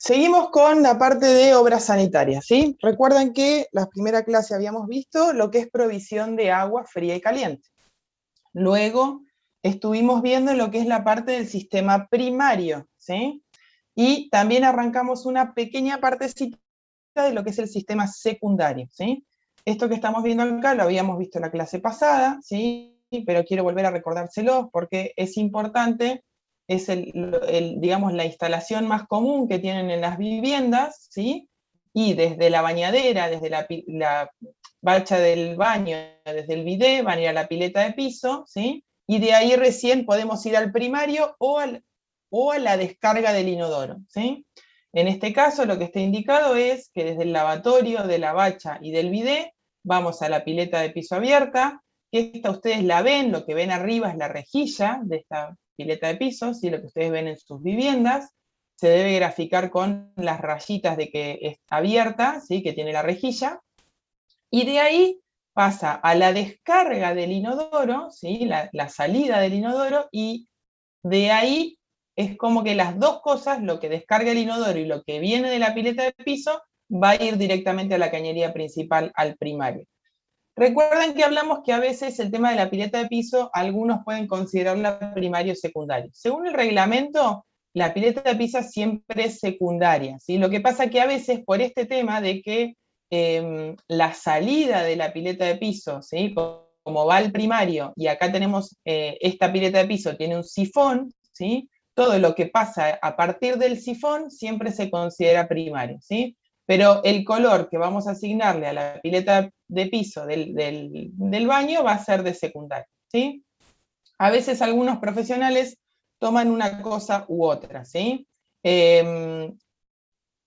Seguimos con la parte de obras sanitarias, ¿sí? Recuerden que la primera clase habíamos visto lo que es provisión de agua fría y caliente. Luego estuvimos viendo lo que es la parte del sistema primario, ¿sí? Y también arrancamos una pequeña partecita de lo que es el sistema secundario, ¿sí? Esto que estamos viendo acá lo habíamos visto en la clase pasada, ¿sí? Pero quiero volver a recordárselo porque es importante, es digamos, la instalación más común que tienen en las viviendas, ¿sí? Y desde la bañadera, desde la bacha del baño, desde el bidé, van a ir a la pileta de piso, ¿sí? Y de ahí recién podemos ir al primario o a la descarga del inodoro, ¿sí? En este caso, lo que está indicado es que desde el lavatorio, de la bacha y del bidé, vamos a la pileta de piso abierta, que esta ustedes la ven, lo que ven arriba es la rejilla de esta pileta de piso, ¿sí? Lo que ustedes ven en sus viviendas, se debe graficar con las rayitas de que está abierta, ¿sí? Que tiene la rejilla, y de ahí pasa a la descarga del inodoro, ¿sí? La salida del inodoro, y de ahí es como que las dos cosas, lo que descarga el inodoro y lo que viene de la pileta de piso, va a ir directamente a la cañería principal, al primario. Recuerden que hablamos que a veces el tema de la pileta de piso, algunos pueden considerarla primario o secundario. Según el reglamento, la pileta de piso siempre es secundaria, ¿sí? Lo que pasa que a veces por este tema de que la salida de la pileta de piso, ¿sí? Como va al primario, y acá tenemos esta pileta de piso, tiene un sifón, ¿sí? Todo lo que pasa a partir del sifón siempre se considera primario, ¿sí? Pero el color que vamos a asignarle a la pileta de piso del baño va a ser de secundario, ¿sí? A veces algunos profesionales toman una cosa u otra, ¿sí?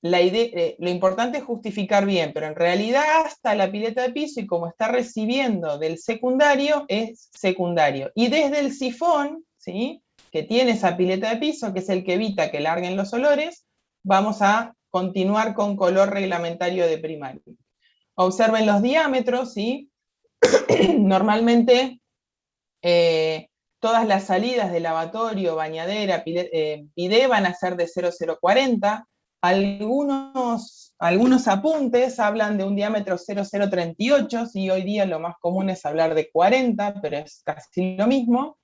Lo importante es justificar bien, pero en realidad hasta la pileta de piso, y como está recibiendo del secundario, es secundario. Y desde el sifón, ¿sí? Que tiene esa pileta de piso, que es el que evita que larguen los olores, vamos a continuar con color reglamentario de primario. Observen los diámetros, ¿sí? Normalmente todas las salidas de lavatorio, bañadera, bidé van a ser de 0,040. Algunos apuntes hablan de un diámetro 0,038, ¿sí? Hoy día lo más común es hablar de 40, pero es casi lo mismo.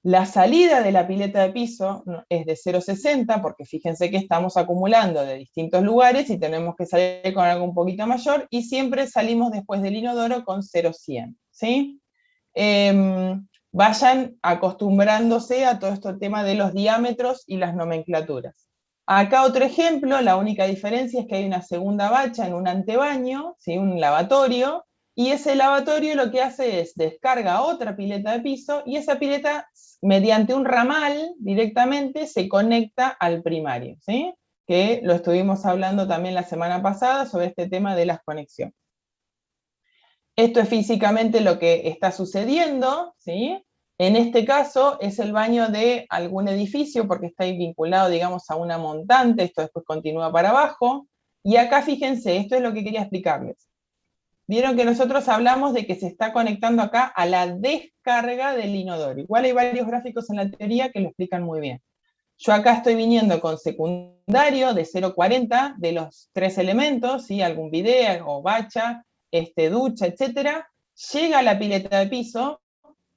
La salida de la pileta de piso es de 0,60, porque fíjense que estamos acumulando de distintos lugares y tenemos que salir con algo un poquito mayor, y siempre salimos después del inodoro con 0,100, ¿sí? Vayan acostumbrándose a todo este tema de los diámetros y las nomenclaturas. Acá otro ejemplo, la única diferencia es que hay una segunda bacha en un antebaño, ¿sí? Un lavatorio, y ese lavatorio lo que hace es descarga otra pileta de piso, y esa pileta, mediante un ramal, directamente se conecta al primario, ¿sí? Que lo estuvimos hablando también la semana pasada sobre este tema de las conexiones. Esto es físicamente lo que está sucediendo, ¿sí? En este caso es el baño de algún edificio porque está vinculado, digamos, a una montante, esto después continúa para abajo, y acá fíjense, esto es lo que quería explicarles. Vieron que nosotros hablamos de que se está conectando acá a la descarga del inodoro. Igual hay varios gráficos en la teoría que lo explican muy bien. Yo acá estoy viniendo con secundario de 0,40 de los tres elementos, ¿sí? Algún bidé o bacha, ducha, etcétera. Llega a la pileta de piso.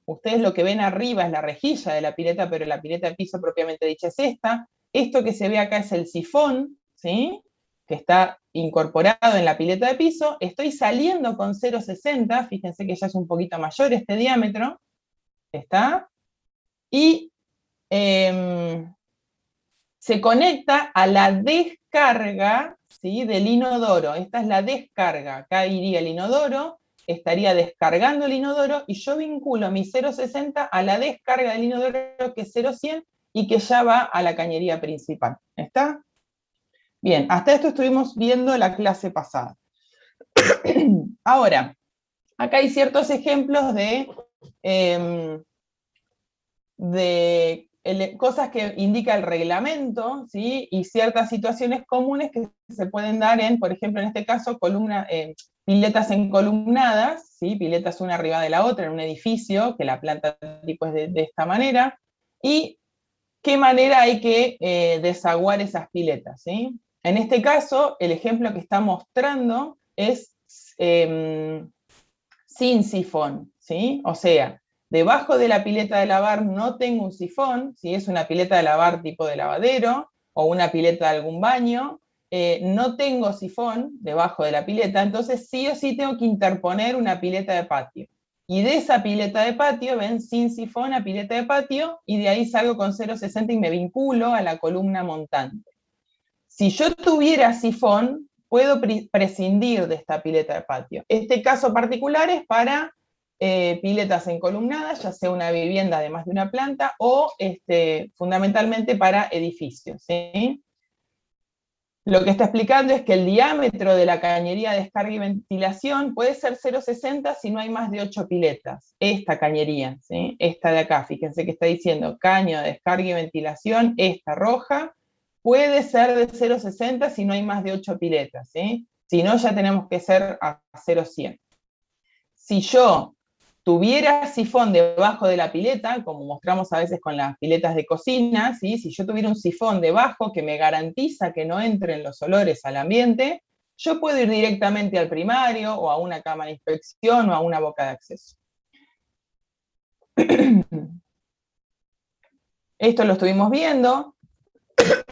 Ustedes lo que ven arriba es la rejilla de la pileta, pero la pileta de piso propiamente dicha es esta. Esto que se ve acá es el sifón, ¿sí? Que está incorporado en la pileta de piso. Estoy saliendo con 0,60, fíjense que ya es un poquito mayor este diámetro, ¿está? Y se conecta a la descarga, ¿sí? Del inodoro. Esta es la descarga. Acá iría el inodoro, estaría descargando el inodoro, y yo vinculo mi 0,60 a la descarga del inodoro, que es 0,100, y que ya va a la cañería principal. ¿Está? Bien, hasta esto estuvimos viendo la clase pasada. Ahora, acá hay ciertos ejemplos de cosas que indica el reglamento, ¿sí? Y ciertas situaciones comunes que se pueden dar en, por ejemplo, en este caso, piletas encolumnadas, ¿sí? Piletas una arriba de la otra en un edificio, que la planta tipo es de esta manera, y qué manera hay que desaguar esas piletas, ¿sí? En este caso, el ejemplo que está mostrando es sin sifón, ¿sí? O sea, debajo de la pileta de lavar no tengo un sifón, si es una pileta de lavar tipo de lavadero, o una pileta de algún baño, no tengo sifón debajo de la pileta, entonces sí o sí tengo que interponer una pileta de patio. Y de esa pileta de patio, ven, sin sifón a pileta de patio, y de ahí salgo con 0,60 y me vinculo a la columna montante. Si yo tuviera sifón, puedo prescindir de esta pileta de patio. Este caso particular es para piletas encolumnadas, ya sea una vivienda de más de una planta o fundamentalmente para edificios, ¿sí? Lo que está explicando es que el diámetro de la cañería de descarga y ventilación puede ser 0,60 si no hay más de 8 piletas. Esta cañería, ¿sí? Esta de acá, fíjense que está diciendo caño de descarga y ventilación, esta roja, puede ser de 0,60 si no hay más de 8 piletas, ¿sí? Si no, ya tenemos que ser a 0,100. Si yo tuviera sifón debajo de la pileta, como mostramos a veces con las piletas de cocina, ¿sí? Si yo tuviera un sifón debajo que me garantiza que no entren los olores al ambiente, yo puedo ir directamente al primario o a una cámara de inspección o a una boca de acceso. Esto lo estuvimos viendo,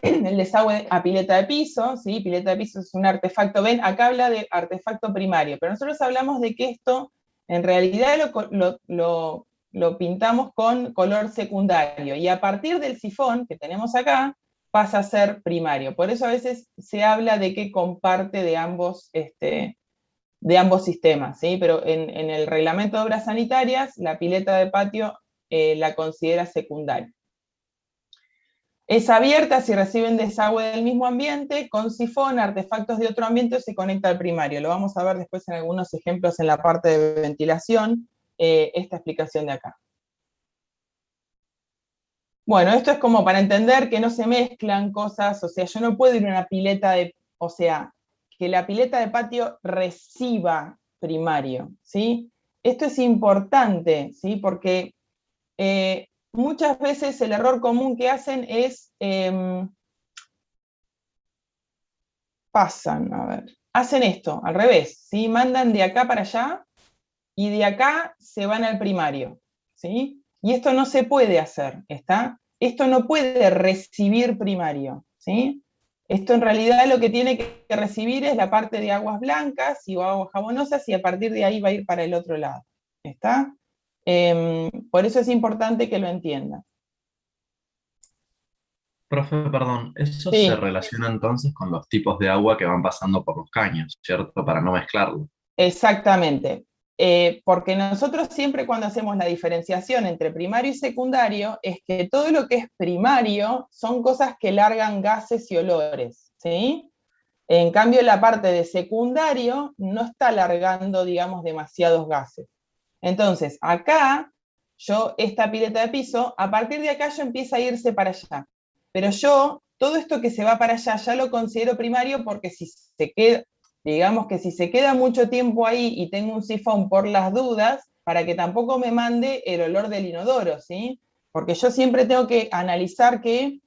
el desagüe a pileta de piso, ¿sí? Pileta de piso es un artefacto, ven, acá habla de artefacto primario, pero nosotros hablamos de que esto en realidad lo pintamos con color secundario, y a partir del sifón que tenemos acá, pasa a ser primario. Por eso a veces se habla de que comparte de ambos sistemas, ¿sí? Pero en el reglamento de obras sanitarias, la pileta de patio la considera secundaria. Es abierta si reciben desagüe del mismo ambiente, con sifón, artefactos de otro ambiente, se conecta al primario. Lo vamos a ver después en algunos ejemplos en la parte de ventilación, esta explicación de acá. Bueno, esto es como para entender que no se mezclan cosas, o sea, yo no puedo ir a una pileta o sea, que la pileta de patio reciba primario, ¿sí? Esto es importante, ¿sí? Porque muchas veces el error común que hacen es, hacen esto, al revés, ¿sí? Mandan de acá para allá, y de acá se van al primario, ¿sí? Y esto no se puede hacer, ¿está? Esto no puede recibir primario, ¿sí? Esto en realidad lo que tiene que recibir es la parte de aguas blancas y aguas jabonosas, y a partir de ahí va a ir para el otro lado, ¿está? Por eso es importante que lo entiendan. Profe, perdón, eso se Sí, relaciona entonces con los tipos de agua que van pasando por los caños, ¿cierto? Para no mezclarlo. exactamente. Porque nosotros siempre cuando hacemos la diferenciación entre primario y secundario, es que todo lo que es primario son cosas que largan gases y olores, ¿sí? En cambio, la parte de secundario no está largando, digamos, demasiados gases. Entonces, acá, esta pileta de piso, a partir de acá yo empieza a irse para allá. Pero yo, todo esto que se va para allá, ya lo considero primario, porque si se queda, digamos que si se queda mucho tiempo ahí y tengo un sifón por las dudas, para que tampoco me mande el olor del inodoro, ¿sí? Porque yo siempre tengo que analizar que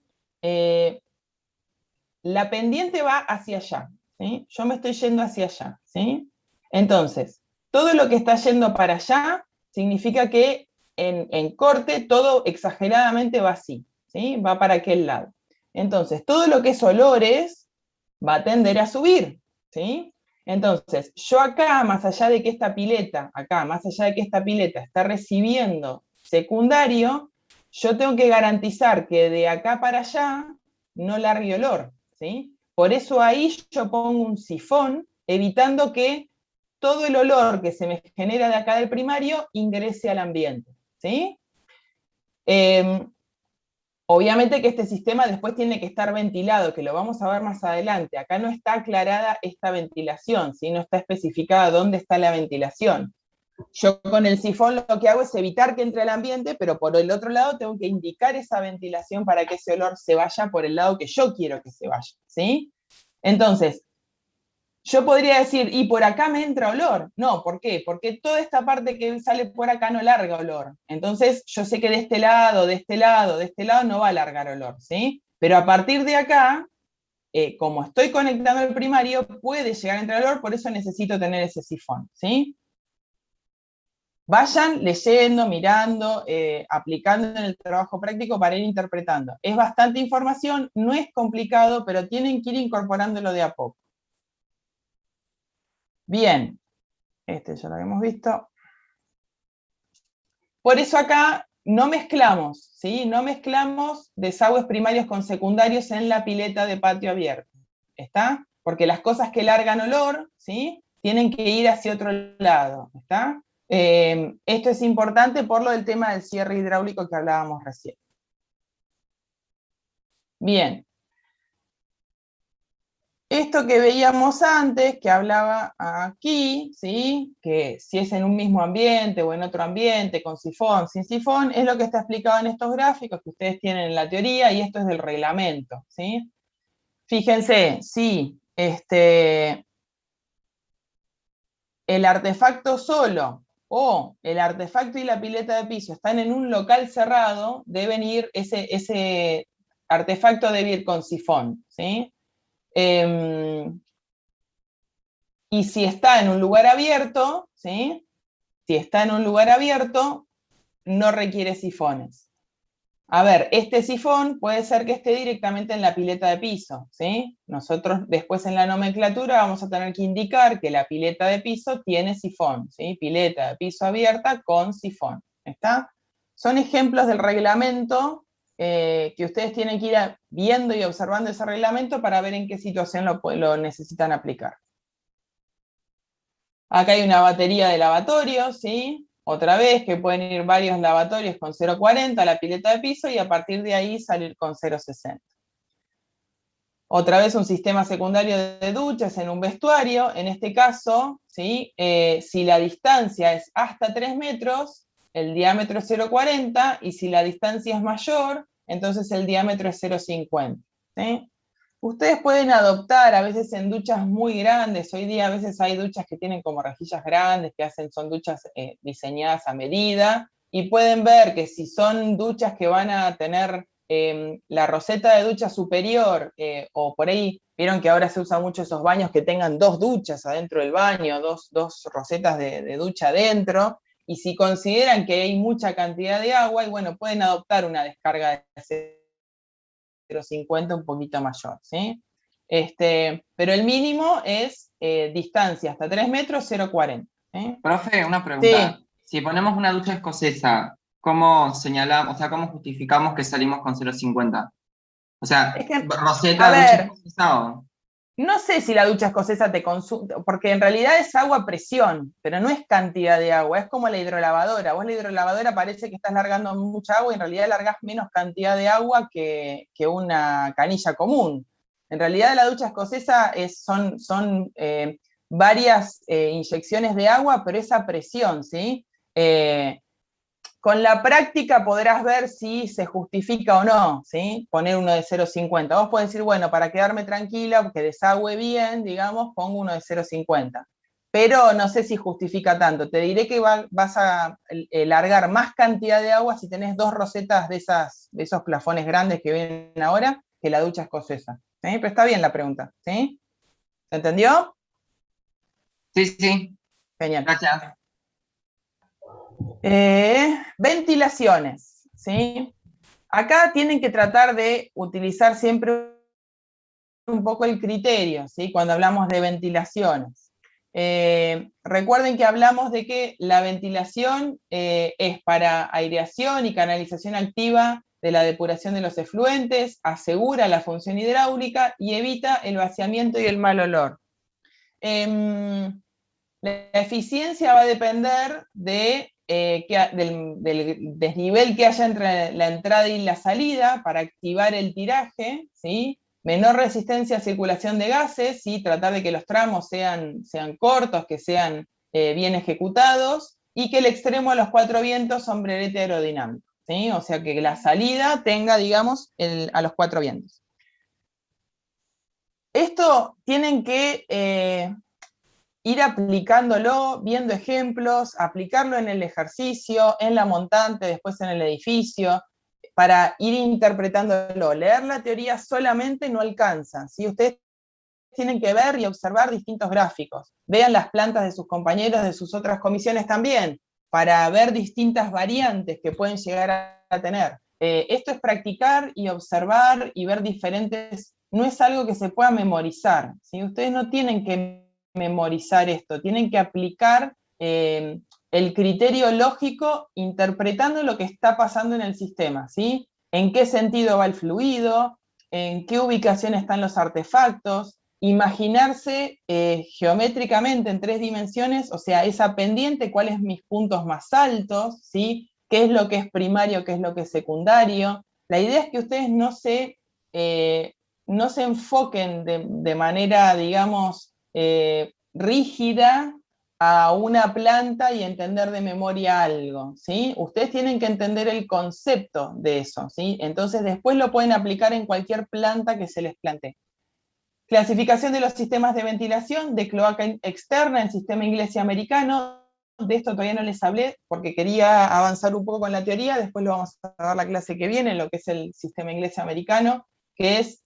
la pendiente va hacia allá, ¿sí? Yo me estoy yendo hacia allá, ¿sí? Entonces, todo lo que está yendo para allá significa que en corte todo exageradamente va así, ¿sí? Va para aquel lado. Entonces, todo lo que es olores va a tender a subir, ¿sí? Entonces, yo acá, más allá de que esta pileta, está recibiendo secundario, yo tengo que garantizar que de acá para allá no largue olor, ¿sí? Por eso ahí yo pongo un sifón, evitando que todo el olor que se me genera de acá del primario ingrese al ambiente, ¿sí? Obviamente que este sistema después tiene que estar ventilado, que lo vamos a ver más adelante. Acá no está aclarada esta ventilación, ¿sí? No está especificada dónde está la ventilación. Yo con el sifón lo que hago es evitar que entre al ambiente, pero por el otro lado tengo que indicar esa ventilación para que ese olor se vaya por el lado que yo quiero que se vaya, ¿sí? Entonces, yo podría decir, y por acá me entra olor. No, ¿por qué? Porque toda esta parte que sale por acá no larga olor. Entonces, yo sé que de este lado, de este lado, de este lado no va a largar olor, ¿sí? Pero a partir de acá, como estoy conectando al primario, puede llegar a entrar olor, por eso necesito tener ese sifón, ¿sí? Vayan leyendo, mirando, aplicando en el trabajo práctico para ir interpretando. Es bastante información, no es complicado, pero tienen que ir incorporándolo de a poco. Bien, este ya lo habíamos visto. Por eso acá no mezclamos, ¿sí? No mezclamos desagües primarios con secundarios en la pileta de patio abierto, ¿está? Porque las cosas que largan olor, ¿sí? Tienen que ir hacia otro lado, ¿está? Esto es importante por lo del tema del cierre hidráulico que hablábamos recién. Bien. Esto que veíamos antes, que hablaba aquí, ¿sí? Que si es en un mismo ambiente o en otro ambiente, con sifón, sin sifón, es lo que está explicado en estos gráficos que ustedes tienen en la teoría, y esto es del reglamento, ¿sí? Fíjense, si el artefacto solo o el artefacto y la pileta de piso están en un local cerrado, deben ir, ese artefacto debe ir con sifón, ¿sí? Y si está en un lugar abierto, ¿sí? Si está en un lugar abierto, no requiere sifones. A ver, este sifón puede ser que esté directamente en la pileta de piso, ¿sí? Nosotros después en la nomenclatura vamos a tener que indicar que la pileta de piso tiene sifón, ¿sí? Pileta de piso abierta con sifón, ¿está? Son ejemplos del reglamento que ustedes tienen que ir viendo y observando ese reglamento para ver en qué situación lo necesitan aplicar. Acá hay una batería de lavatorios, ¿sí? Otra vez que pueden ir varios lavatorios con 0,40 a la pileta de piso y a partir de ahí salir con 0,60. Otra vez un sistema secundario de duchas en un vestuario. En este caso, ¿sí? Si la distancia es hasta 3 metros, el diámetro es 0,40, y si la distancia es mayor, entonces el diámetro es 0,50. ¿Sí? Ustedes pueden adoptar a veces en duchas muy grandes. Hoy día a veces hay duchas que tienen como rejillas grandes, que son duchas diseñadas a medida, y pueden ver que si son duchas que van a tener la roseta de ducha superior, o por ahí, vieron que ahora se usan mucho esos baños que tengan 2 duchas adentro del baño, dos rosetas de ducha adentro, y si consideran que hay mucha cantidad de agua, y bueno, pueden adoptar una descarga de 0,50 un poquito mayor, ¿sí? Pero el mínimo es distancia hasta 3 metros, 0,40. ¿Sí? Profe, una pregunta. Sí. Si ponemos una ducha escocesa, ¿cómo señalamos, o sea, cómo justificamos que salimos con 0,50? O sea, Es que, a ¿roseta, ducha ver, escocesa o...? no sé si la ducha escocesa te consume, porque en realidad es agua a presión, pero no es cantidad de agua, es como la hidrolavadora. Vos la hidrolavadora parece que estás largando mucha agua y en realidad largás menos cantidad de agua que una canilla común. En realidad la ducha escocesa son varias inyecciones de agua, pero es a presión, ¿sí? Con la práctica podrás ver si se justifica o no, ¿sí? Poner uno de 0,50. Vos podés decir, bueno, para quedarme tranquila, que desagüe bien, digamos, pongo uno de 0,50. Pero no sé si justifica tanto. Te diré que vas a largar más cantidad de agua si tenés 2 rosetas de esos plafones grandes que ven ahora, que la ducha escocesa. ¿Sí? Pero está bien la pregunta, ¿sí? ¿Se entendió? Sí, sí, Genial. gracias. Ventilaciones, ¿sí? Acá tienen que tratar de utilizar siempre un poco el criterio, ¿sí? Cuando hablamos de ventilaciones. Recuerden que hablamos de que la ventilación es para aireación y canalización activa de la depuración de los efluentes, asegura la función hidráulica y evita el vaciamiento y el mal olor. La eficiencia va a depender del desnivel que haya entre la entrada y la salida para activar el tiraje, ¿sí? Menor resistencia a circulación de gases, ¿sí? Tratar de que los tramos sean cortos, que sean bien ejecutados, y que el extremo de los 4 vientos son brete aerodinámico, ¿sí? O sea que la salida tenga, digamos, a los 4 vientos. Esto tienen que ir aplicándolo, viendo ejemplos, aplicarlo en el ejercicio, en la montante, después en el edificio. para ir interpretándolo. Leer la teoría solamente no alcanza, ¿sí? Ustedes tienen que ver y observar distintos gráficos. Vean las plantas de sus compañeros de sus otras comisiones también, para ver distintas variantes que pueden llegar a tener. Esto es practicar y observar y ver diferentes, no es algo que se pueda memorizar, ¿sí? Ustedes no tienen que memorizar esto, tienen que aplicar el criterio lógico interpretando lo que está pasando en el sistema, ¿sí? En qué sentido va el fluido, en qué ubicación están los artefactos, imaginarse geométricamente en 3 dimensiones, o sea, esa pendiente, cuáles mis puntos más altos, ¿sí? Qué es lo que es primario, qué es lo que es secundario. La idea es que ustedes no se enfoquen de manera, digamos, rígida a una planta y entender de memoria algo, ¿sí? Ustedes tienen que entender el concepto de eso, ¿sí? Entonces después lo pueden aplicar en cualquier planta que se les plantee. Clasificación de los sistemas de ventilación, de cloaca externa en sistema inglés y americano. De esto todavía no les hablé porque quería avanzar un poco con la teoría, después lo vamos a dar la clase que viene, lo que es el sistema inglés y americano, que es,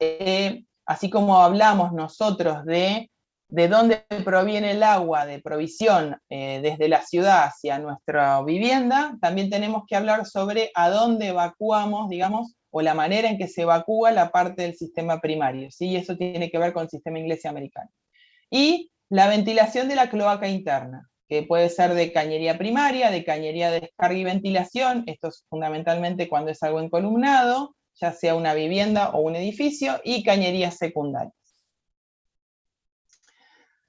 así como hablamos nosotros de dónde proviene el agua de provisión desde la ciudad hacia nuestra vivienda, también tenemos que hablar sobre a dónde evacuamos, digamos, o la manera en que se evacúa la parte del sistema primario, ¿sí? Eso tiene que ver con el sistema inglés y americano. Y la ventilación de la cloaca interna, que puede ser de cañería primaria, de cañería de descarga y ventilación, esto es fundamentalmente cuando es algo encolumnado, ya sea una vivienda o un edificio, y cañerías secundarias.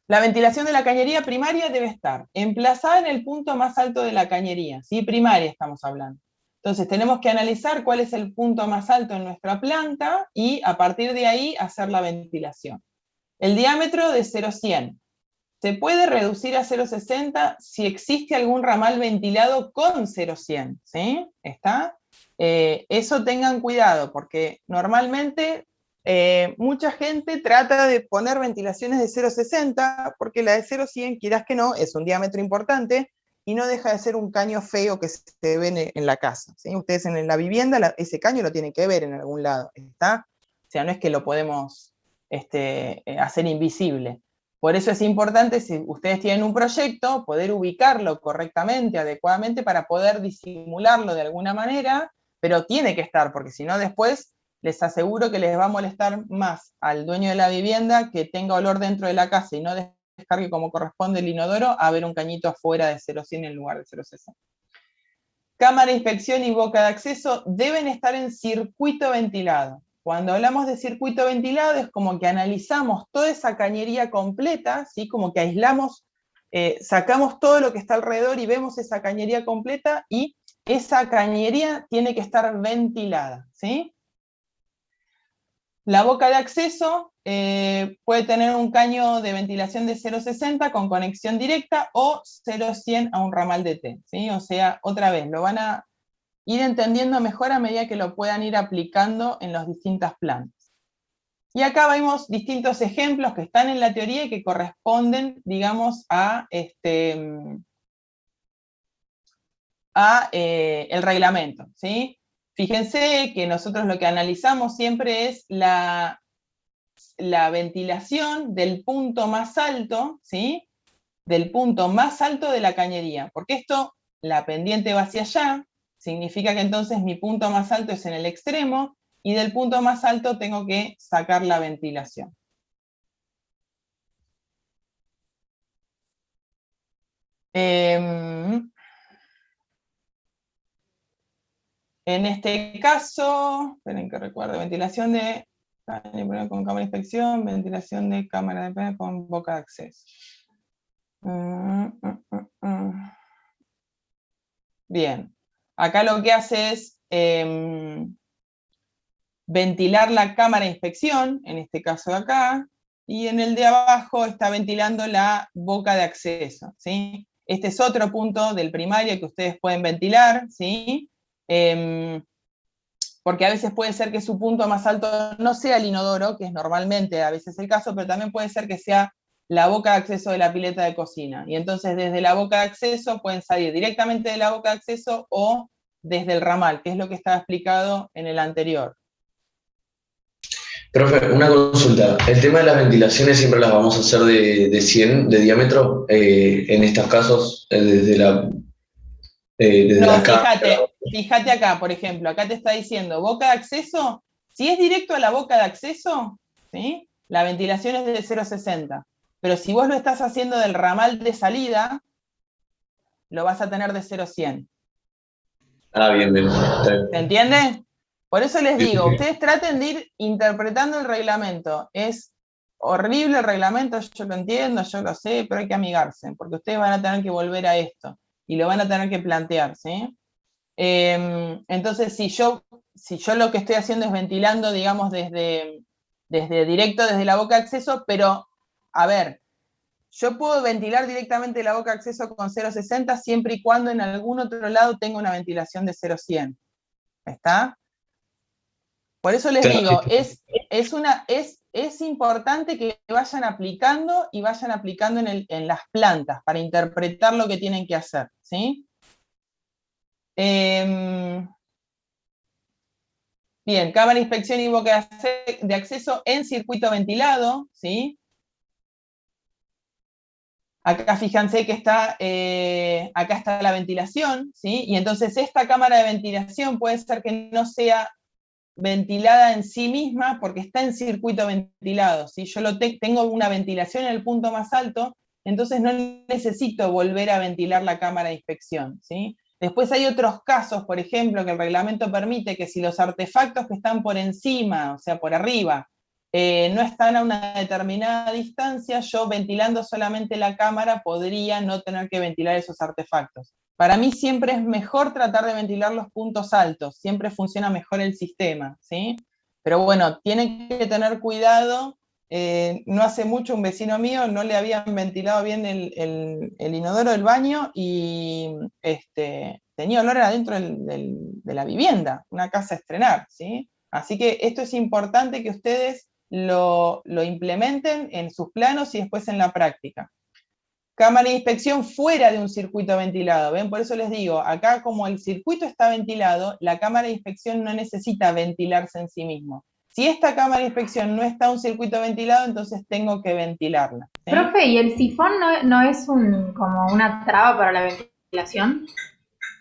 La ventilación de la cañería primaria debe estar emplazada en el punto más alto de la cañería, ¿sí? Primaria estamos hablando. Entonces tenemos que analizar cuál es el punto más alto en nuestra planta y a partir de ahí hacer la ventilación. El diámetro de 0,100. Se puede reducir a 0,60 si existe algún ramal ventilado con 0,100, ¿sí? ¿Está? Eso tengan cuidado, porque normalmente mucha gente trata de poner ventilaciones de 0,60, porque la de 0,100, quieras que no, es un diámetro importante, y no deja de ser un caño feo que se ve en la casa, ¿sí? Ustedes en la vivienda, ese caño lo tienen que ver en algún lado, ¿está? O sea, no es que lo podemos hacer invisible. Por eso es importante, si ustedes tienen un proyecto, poder ubicarlo correctamente, adecuadamente, para poder disimularlo de alguna manera, pero tiene que estar, porque si no después les aseguro que les va a molestar más al dueño de la vivienda que tenga olor dentro de la casa y no descargue como corresponde el inodoro a ver un cañito afuera de 0,100 en lugar de 0,60. Cámara de inspección y boca de acceso deben estar en circuito ventilado. Cuando hablamos de circuito ventilado es como que analizamos toda esa cañería completa, ¿sí? Como que aislamos, sacamos todo lo que está alrededor y vemos esa cañería completa, y esa cañería tiene que estar ventilada, ¿sí? La boca de acceso puede tener un caño de ventilación de 0,60 con conexión directa o 0,100 a un ramal de T, ¿sí? O sea, otra vez, lo van a ir entendiendo mejor a medida que lo puedan ir aplicando en las distintas plantas. Y acá vemos distintos ejemplos que están en la teoría y que corresponden, digamos, a el reglamento, ¿sí? Fíjense que nosotros lo que analizamos siempre es la ventilación del punto más alto, ¿sí? Del punto más alto de la cañería, porque esto, la pendiente va hacia allá, significa que entonces mi punto más alto es en el extremo, y del punto más alto tengo que sacar la ventilación. En este caso, esperen que recuerdo, ventilación de con cámara de inspección, ventilación de cámara de con boca de acceso. Bien, acá lo que hace es ventilar la cámara de inspección, en este caso de acá, y en el de abajo está ventilando la boca de acceso, ¿sí? Este es otro punto del primario que ustedes pueden ventilar, ¿sí? Porque a veces puede ser que su punto más alto no sea el inodoro, que es normalmente a veces el caso, pero también puede ser que sea la boca de acceso de la pileta de cocina. Y entonces desde la boca de acceso pueden salir directamente de la boca de acceso o desde el ramal, que es lo que estaba explicado en el anterior. Profe, una consulta. El tema de las ventilaciones siempre las vamos a hacer de 100 de diámetro, en estos casos, desde No, la cámara. fíjate acá, por ejemplo, acá te está diciendo boca de acceso, si es directo a la boca de acceso, ¿sí? La ventilación es de 0,60, pero si vos lo estás haciendo del ramal de salida, lo vas a tener de 0,100. Ah, bien, bien. Está bien. ¿Se entiende? Por eso les Sí, sí, digo, sí. ustedes traten de ir interpretando el reglamento. Es horrible el reglamento, yo lo entiendo, yo lo sé, pero hay que amigarse, porque ustedes van a tener que volver a esto, y lo van a tener que plantear, ¿sí? Entonces, si yo lo que estoy haciendo es ventilando, digamos, desde directo, desde la boca de acceso, pero, a ver, yo puedo ventilar directamente la boca de acceso con 0,60 siempre y cuando en algún otro lado tenga una ventilación de 0,100. ¿Está? Por eso les Claro, digo, sí. es importante que vayan aplicando y vayan aplicando en las plantas para interpretar lo que tienen que hacer, ¿sí? Bien, cámara de inspección y boca de acceso en circuito ventilado, ¿sí? Acá fíjense que acá está la ventilación, ¿sí? Y entonces esta cámara de ventilación puede ser que no sea ventilada en sí misma porque está en circuito ventilado, ¿sí? Yo tengo una ventilación en el punto más alto, entonces no necesito volver a ventilar la cámara de inspección, ¿sí? Después hay otros casos, por ejemplo, que el reglamento permite que si los artefactos que están por encima, o sea, por arriba, no están a una determinada distancia, yo ventilando solamente la cámara podría no tener que ventilar esos artefactos. Para mí siempre es mejor tratar de ventilar los puntos altos, siempre funciona mejor el sistema, ¿sí? Pero bueno, tienen que tener cuidado. No hace mucho un vecino mío no le habían ventilado bien el inodoro del baño y tenía olor adentro de la vivienda, una casa a estrenar, ¿sí? Así que esto es importante que ustedes lo implementen en sus planos y después en la práctica. Cámara de inspección fuera de un circuito ventilado, ¿ven? Por eso les digo, acá como el circuito está ventilado, la cámara de inspección no necesita ventilarse en sí mismo. Si esta cámara de inspección no está en un circuito ventilado, entonces tengo que ventilarla, ¿sí? Profe, ¿y el sifón no es como una traba para la ventilación?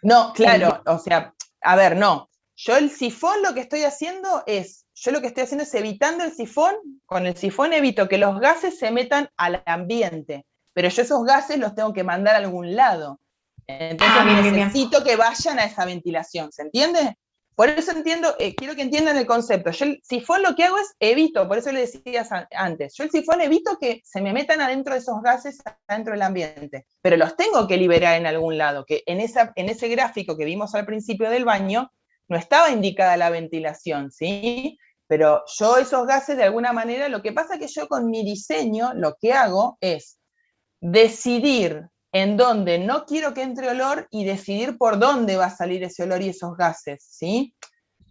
No, claro, o sea, a ver, no. Yo el sifón lo que estoy haciendo es evitando el sifón, con el sifón evito que los gases se metan al ambiente, pero yo esos gases los tengo que mandar a algún lado. Entonces bien. necesito que vayan a esa ventilación, ¿se entiende? Por eso quiero que entiendan el concepto. Yo el sifón lo que hago es evito, por eso le decías antes, yo el sifón evito que se me metan adentro de esos gases, adentro del ambiente, pero los tengo que liberar en algún lado, que en ese gráfico que vimos al principio del baño, no estaba indicada la ventilación, ¿sí? Pero yo esos gases de alguna manera, lo que pasa es que yo con mi diseño lo que hago es decidir en dónde no quiero que entre olor y decidir por dónde va a salir ese olor y esos gases, ¿sí?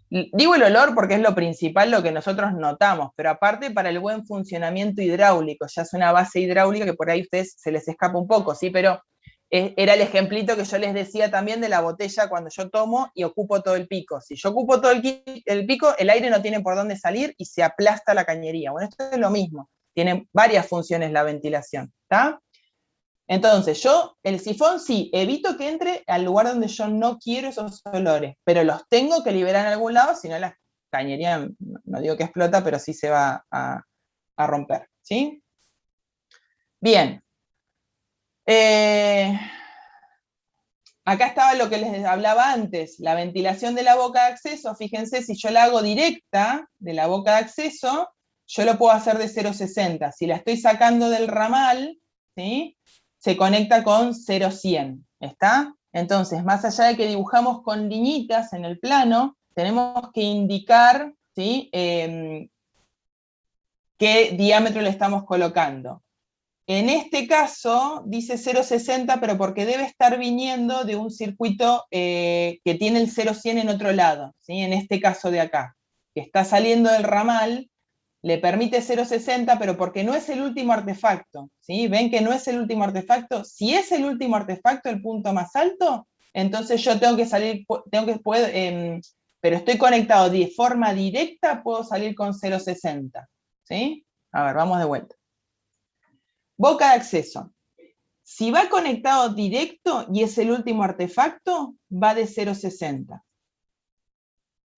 Digo el olor porque es lo principal, lo que nosotros notamos, pero aparte para el buen funcionamiento hidráulico, ya es una base hidráulica que por ahí a ustedes se les escapa un poco, ¿sí? Pero era el ejemplito que yo les decía también de la botella cuando yo tomo y ocupo todo el pico. Si yo ocupo todo el pico, el aire no tiene por dónde salir y se aplasta la cañería. Bueno, esto es lo mismo, tiene varias funciones la ventilación, ¿está? Entonces, el sifón sí, evito que entre al lugar donde yo no quiero esos olores, pero los tengo que liberar en algún lado, si no la cañería, no digo que explota, pero sí se va a romper, ¿sí? Bien. Acá estaba lo que les hablaba antes, la ventilación de la boca de acceso. Fíjense, si yo la hago directa de la boca de acceso, yo lo puedo hacer de 0,60. Si la estoy sacando del ramal, ¿sí?, se conecta con 0,100, ¿está? Entonces, más allá de que dibujamos con liñitas en el plano, tenemos que indicar, ¿sí?, qué diámetro le estamos colocando. En este caso dice 0,60, pero porque debe estar viniendo de un circuito que tiene el 0,100 en otro lado, ¿sí? En este caso de acá, que está saliendo del ramal, le permite 0,60, pero porque no es el último artefacto, ¿sí? ¿Ven que no es el último artefacto? Si es el último artefacto, el punto más alto, entonces yo tengo que salir, pero estoy conectado de forma directa, puedo salir con 0,60, ¿sí? A ver, vamos de vuelta. Boca de acceso. Si va conectado directo y es el último artefacto, va de 0,60.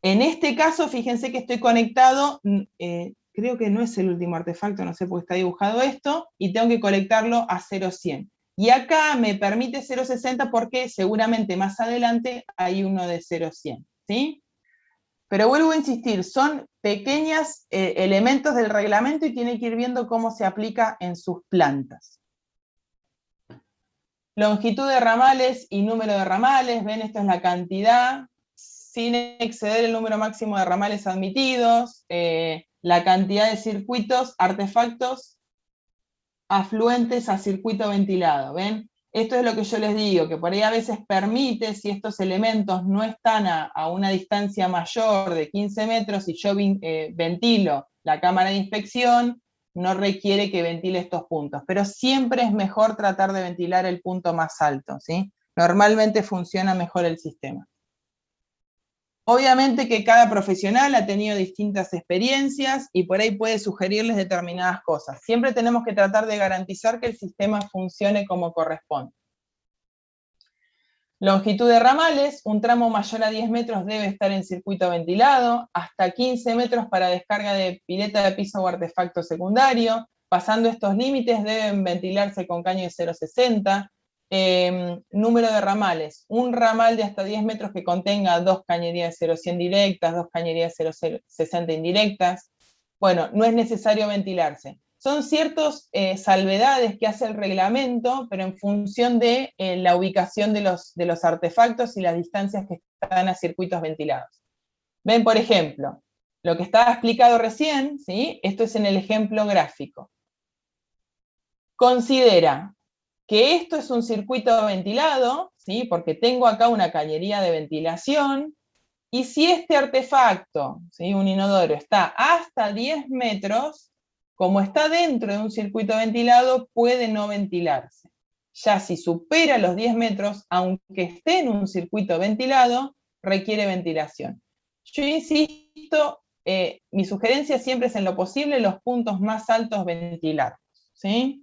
En este caso, fíjense que estoy conectado, creo que no es el último artefacto, no sé por qué está dibujado esto, y tengo que conectarlo a 0,100. Y acá me permite 0,60 porque seguramente más adelante hay uno de 0,100, ¿sí? Pero vuelvo a insistir, son pequeños elementos del reglamento y tiene que ir viendo cómo se aplica en sus plantas. Longitud de ramales y número de ramales, ven, esto es la cantidad, sin exceder el número máximo de ramales admitidos, la cantidad de circuitos, artefactos afluentes a circuito ventilado, ¿ven? Esto es lo que yo les digo, que por ahí a veces permite, si estos elementos no están a una distancia mayor de 15 metros y yo ventilo la cámara de inspección, no requiere que ventile estos puntos, pero siempre es mejor tratar de ventilar el punto más alto, ¿sí? Normalmente funciona mejor el sistema. Obviamente que cada profesional ha tenido distintas experiencias y por ahí puede sugerirles determinadas cosas. Siempre tenemos que tratar de garantizar que el sistema funcione como corresponde. Longitud de ramales, un tramo mayor a 10 metros debe estar en circuito ventilado, hasta 15 metros para descarga de pileta de piso o artefacto secundario. Pasando estos límites deben ventilarse con caño de 0,60. Número de ramales, un ramal de hasta 10 metros que contenga 2 cañerías de 0,100 directas, 2 cañerías de 0,60 indirectas. Bueno, no es necesario ventilarse. Son ciertas salvedades que hace el reglamento, pero en función de la ubicación de los artefactos y las distancias que están a circuitos ventilados. Ven, por ejemplo, lo que estaba explicado recién, ¿sí? Esto es en el ejemplo gráfico. Considera que esto es un circuito ventilado, ¿sí? Porque tengo acá una cañería de ventilación, y si este artefacto, ¿sí? Un inodoro, está hasta 10 metros, como está dentro de un circuito ventilado, puede no ventilarse. Ya si supera los 10 metros, aunque esté en un circuito ventilado, requiere ventilación. Yo insisto, mi sugerencia siempre es en lo posible los puntos más altos ventilados, ¿sí?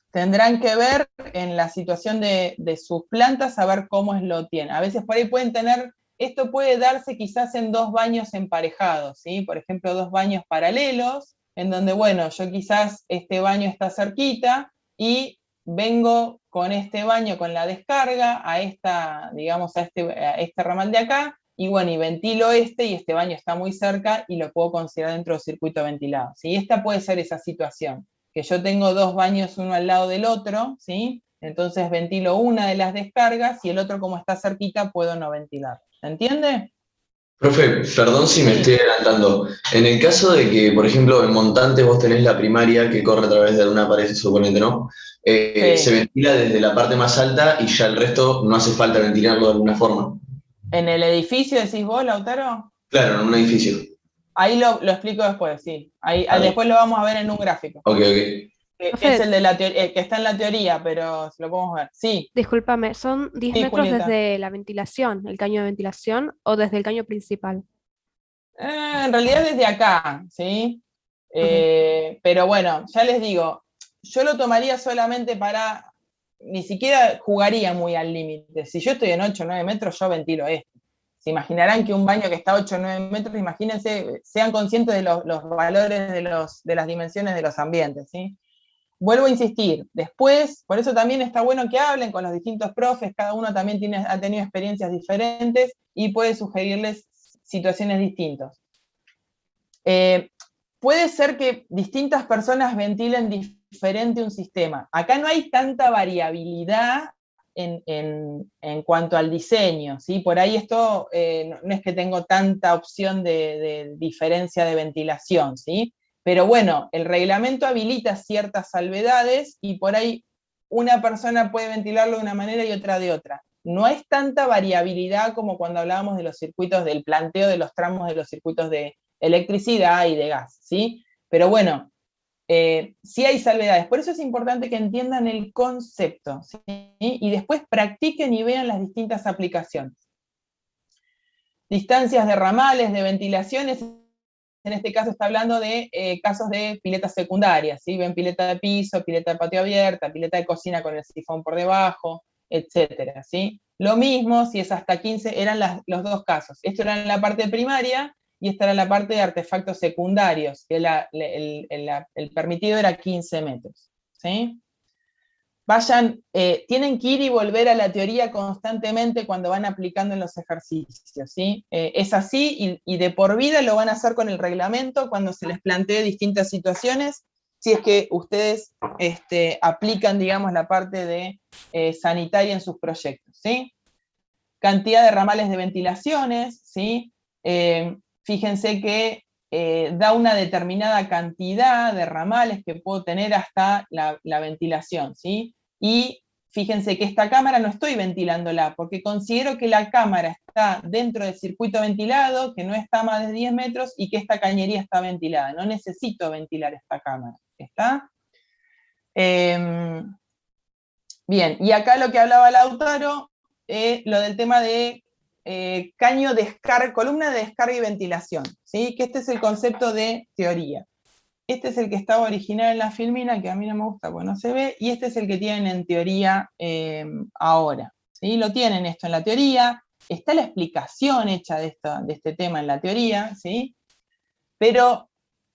Tendrán que ver en la situación de sus plantas, a ver cómo lo tienen. A veces por ahí pueden tener, esto puede darse quizás en 2 baños emparejados, ¿sí? Por ejemplo, 2 baños paralelos, en donde, bueno, yo quizás este baño está cerquita y vengo con este baño con la descarga a esta, digamos, a este ramal de acá, y bueno, y ventilo y este baño está muy cerca y lo puedo considerar dentro del circuito ventilado, ¿sí? Esta puede ser esa situación, que yo tengo 2 baños uno al lado del otro, ¿sí? Entonces ventilo una de las descargas y el otro, como está cerquita, puedo no ventilar. ¿Se entiende? Profe, perdón si me Sí. estoy adelantando. En el caso de que, por ejemplo, en montantes vos tenés la primaria que corre a través de una pared, suponete, ¿no? Sí. Se ventila desde la parte más alta y ya el resto no hace falta ventilarlo de alguna forma. ¿En el edificio decís vos, Lautaro? Claro, en un edificio. Ahí lo explico después, sí. Ahí, Vale. después lo vamos a ver en un gráfico. Ok, ok. Que Profe, es el de la que está en la teoría, pero lo podemos ver. Sí, discúlpame, ¿son 10 sí, metros Julieta. desde la ventilación, el caño de ventilación, o desde el caño principal? En realidad desde acá, ¿sí? Ok. Pero bueno, ya les digo, yo lo tomaría solamente para, ni siquiera jugaría muy al límite. Si yo estoy en 8 o 9 metros, yo ventilo esto. Se imaginarán que un baño que está a 8 o 9 metros, imagínense, sean conscientes de los valores de las dimensiones de los ambientes, ¿sí? Vuelvo a insistir, después, por eso también está bueno que hablen con los distintos profes, cada uno también ha tenido experiencias diferentes y puede sugerirles situaciones distintas. Puede ser que distintas personas ventilen diferente un sistema. Acá no hay tanta variabilidad en cuanto al diseño, ¿sí? Por ahí esto no es que tengo tanta opción de diferencia de ventilación, ¿sí? Pero bueno, el reglamento habilita ciertas salvedades y por ahí una persona puede ventilarlo de una manera y otra de otra. No es tanta variabilidad como cuando hablábamos de los circuitos, del planteo de los tramos de los circuitos de electricidad y de gas, ¿sí? Pero bueno, sí hay salvedades. Por eso es importante que entiendan el concepto, ¿sí? Y después practiquen y vean las distintas aplicaciones. Distancias de ramales, de ventilaciones, en este caso está hablando de casos de piletas secundarias, ¿sí? Ven pileta de piso, pileta de patio abierta, pileta de cocina con el sifón por debajo, etcétera, ¿sí? Lo mismo si es hasta 15, eran los dos casos. Esto era en la parte primaria y esta era la parte de artefactos secundarios, que el permitido era 15 metros, ¿sí? Vayan, tienen que ir y volver a la teoría constantemente cuando van aplicando en los ejercicios, ¿sí? Es así y de por vida lo van a hacer con el reglamento cuando se les plantee distintas situaciones, si es que ustedes aplican, digamos, la parte de sanitaria en sus proyectos, ¿sí? Cantidad de ramales de ventilaciones, ¿sí? Fíjense que da una determinada cantidad de ramales que puedo tener hasta la ventilación, ¿sí? Y fíjense que esta cámara no estoy ventilándola, porque considero que la cámara está dentro del circuito ventilado, que no está a más de 10 metros, y que esta cañería está ventilada. No necesito ventilar esta cámara, ¿está? Bien, y acá lo que hablaba Lautaro, lo del tema de caño descarga, columna de descarga y ventilación, ¿sí? Que este es el concepto de teoría. Este es el que estaba original en la filmina, que a mí no me gusta porque no se ve, y este es el que tienen en teoría ahora, ¿sí? Lo tienen esto en la teoría, está la explicación hecha de este tema en la teoría, ¿sí? Pero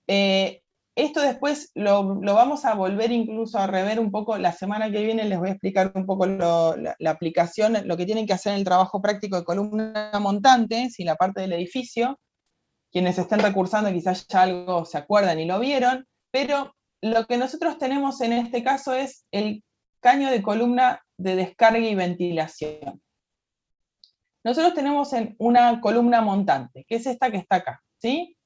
esto después lo vamos a volver incluso a rever un poco, la semana que viene les voy a explicar un poco la aplicación, lo que tienen que hacer en el trabajo práctico de columna montante, si la parte del edificio. Quienes estén recursando quizás ya algo se acuerdan y lo vieron, pero lo que nosotros tenemos en este caso es el caño de columna de descarga y ventilación. Nosotros tenemos una columna montante, que es esta que está acá, ¿sí?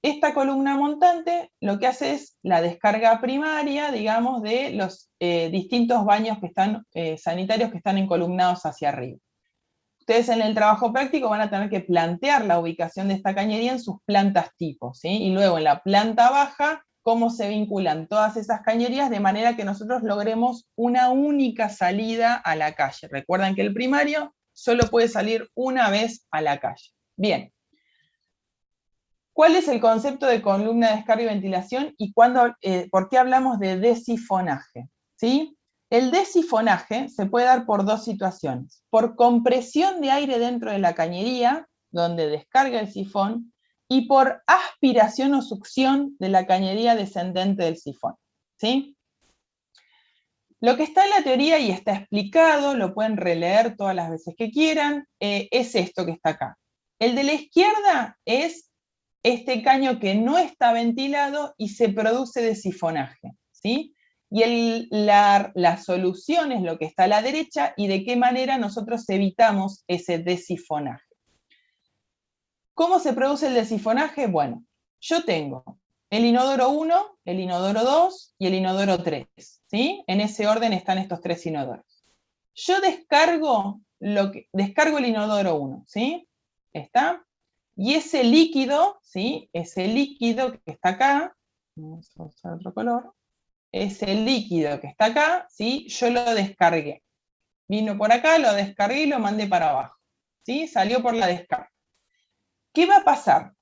Esta columna montante lo que hace es la descarga primaria, digamos, de los distintos baños que están, sanitarios que están encolumnados hacia arriba. Ustedes en el trabajo práctico van a tener que plantear la ubicación de esta cañería en sus plantas tipos, ¿sí? Y luego en la planta baja, cómo se vinculan todas esas cañerías de manera que nosotros logremos una única salida a la calle. Recuerden que el primario solo puede salir una vez a la calle. Bien. ¿Cuál es el concepto de columna de descarga y ventilación y por qué hablamos de desifonaje? ¿Sí? El desifonaje se puede dar por dos situaciones. Por compresión de aire dentro de la cañería, donde descarga el sifón, y por aspiración o succión de la cañería descendente del sifón, ¿sí? Lo que está en la teoría y está explicado, lo pueden releer todas las veces que quieran, es esto que está acá. El de la izquierda es este caño que no está ventilado y se produce desifonaje, ¿sí? Y la solución es lo que está a la derecha y de qué manera nosotros evitamos ese desifonaje. ¿Cómo se produce el desifonaje? Bueno, yo tengo el inodoro 1, el inodoro 2 y el inodoro 3, ¿sí? En ese orden están estos tres inodoros. Yo descargo el inodoro 1, ¿sí? ¿Está? Y ese líquido, ¿sí? Ese líquido que está acá, vamos a usar otro color, ese líquido que está acá, ¿sí? Yo lo descargué. Vino por acá, lo descargué y lo mandé para abajo, ¿sí? Salió por la descarga. ¿Qué va a pasar?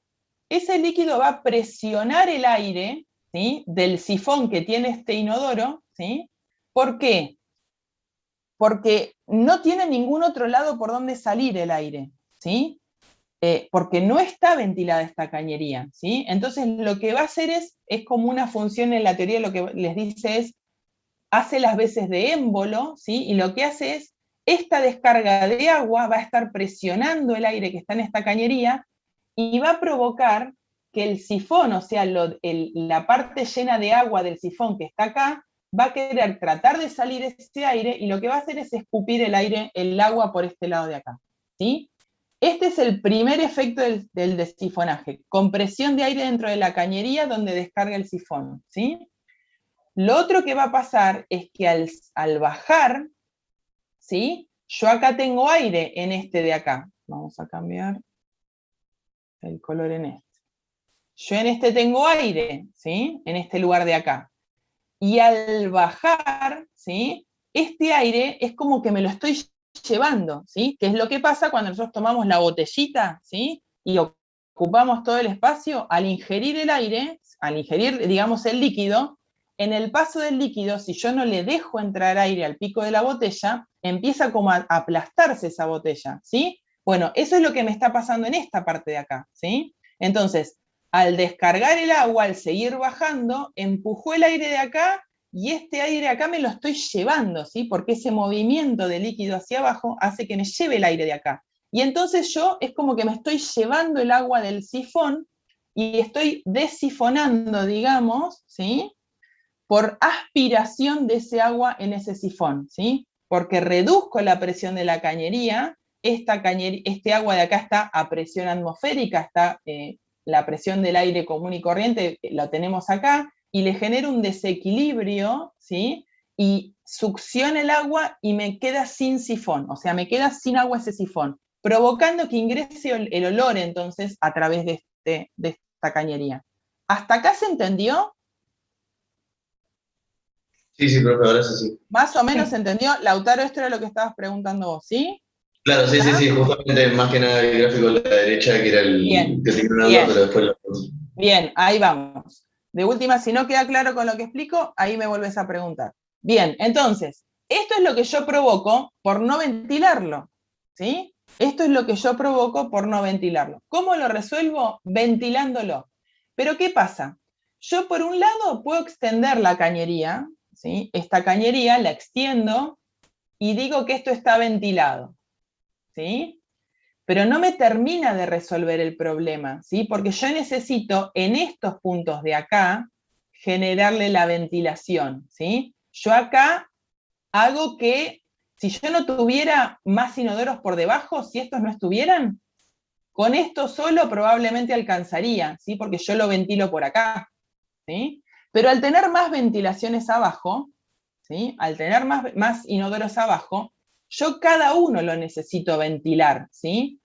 Ese líquido va a presionar el aire, ¿sí? Del sifón que tiene este inodoro, ¿sí? ¿Por qué? Porque no tiene ningún otro lado por donde salir el aire, ¿sí? Porque no está ventilada esta cañería, ¿sí? Entonces lo que va a hacer es como una función en la teoría, lo que les dice es, hace las veces de émbolo, ¿sí? Y lo que hace es, esta descarga de agua va a estar presionando el aire que está en esta cañería y va a provocar que el sifón, o sea, la parte llena de agua del sifón que está acá, va a querer tratar de salir ese aire y lo que va a hacer es escupir el agua por este lado de acá, ¿sí? Este es el primer efecto del desifonaje, compresión de aire dentro de la cañería donde descarga el sifón, ¿sí? Lo otro que va a pasar es que al bajar, ¿sí? Yo acá tengo aire en este de acá. Vamos a cambiar el color en este. Yo en este tengo aire, ¿sí? En este lugar de acá. Y al bajar, ¿sí? Este aire es como que me lo estoy llevando, ¿sí? Que es lo que pasa cuando nosotros tomamos la botellita, ¿sí? Y ocupamos todo el espacio, al ingerir el aire, al ingerir, digamos, el líquido, en el paso del líquido, si yo no le dejo entrar aire al pico de la botella, empieza como a aplastarse esa botella, ¿sí? Bueno, eso es lo que me está pasando en esta parte de acá, ¿sí? Entonces, al descargar el agua, al seguir bajando, empujó el aire de acá y este aire acá me lo estoy llevando, ¿sí? Porque ese movimiento de líquido hacia abajo hace que me lleve el aire de acá. Y entonces yo es como que me estoy llevando el agua del sifón y estoy desifonando, digamos, ¿sí? Por aspiración de ese agua en ese sifón, ¿sí? Porque reduzco la presión de la cañería, este agua de acá está a presión atmosférica, está la presión del aire común y corriente, lo tenemos acá, y le genera un desequilibrio, ¿sí? Y succiona el agua y me queda sin sifón, o sea, me queda sin agua ese sifón, provocando que ingrese el olor entonces a través de esta cañería. ¿Hasta acá se entendió? Sí, sí, profe, ahora sí. Más o menos se entendió. Lautaro, esto era lo que estabas preguntando vos, ¿sí? Claro, sí, sí, sí, justamente más que nada el gráfico de la derecha, que era el Bien, que tenía un agua, bien, pero después lo... bien, ahí vamos. De última, si no queda claro con lo que explico, ahí me vuelves a preguntar. Bien, entonces, esto es lo que yo provoco por no ventilarlo, ¿sí? Esto es lo que yo provoco por no ventilarlo. ¿Cómo lo resuelvo? Ventilándolo. Pero ¿qué pasa? Yo por un lado puedo extender la cañería, ¿sí? Esta cañería la extiendo y digo que esto está ventilado, ¿sí? Pero no me termina de resolver el problema, ¿sí? Porque yo necesito en estos puntos de acá generarle la ventilación, ¿sí? Yo acá hago que, si yo no tuviera más inodoros por debajo, si estos no estuvieran, con esto solo probablemente alcanzaría, ¿sí? Porque yo lo ventilo por acá, ¿sí? Pero al tener más ventilaciones abajo, ¿sí? Al tener más inodoros abajo, yo cada uno lo necesito ventilar, ¿sí?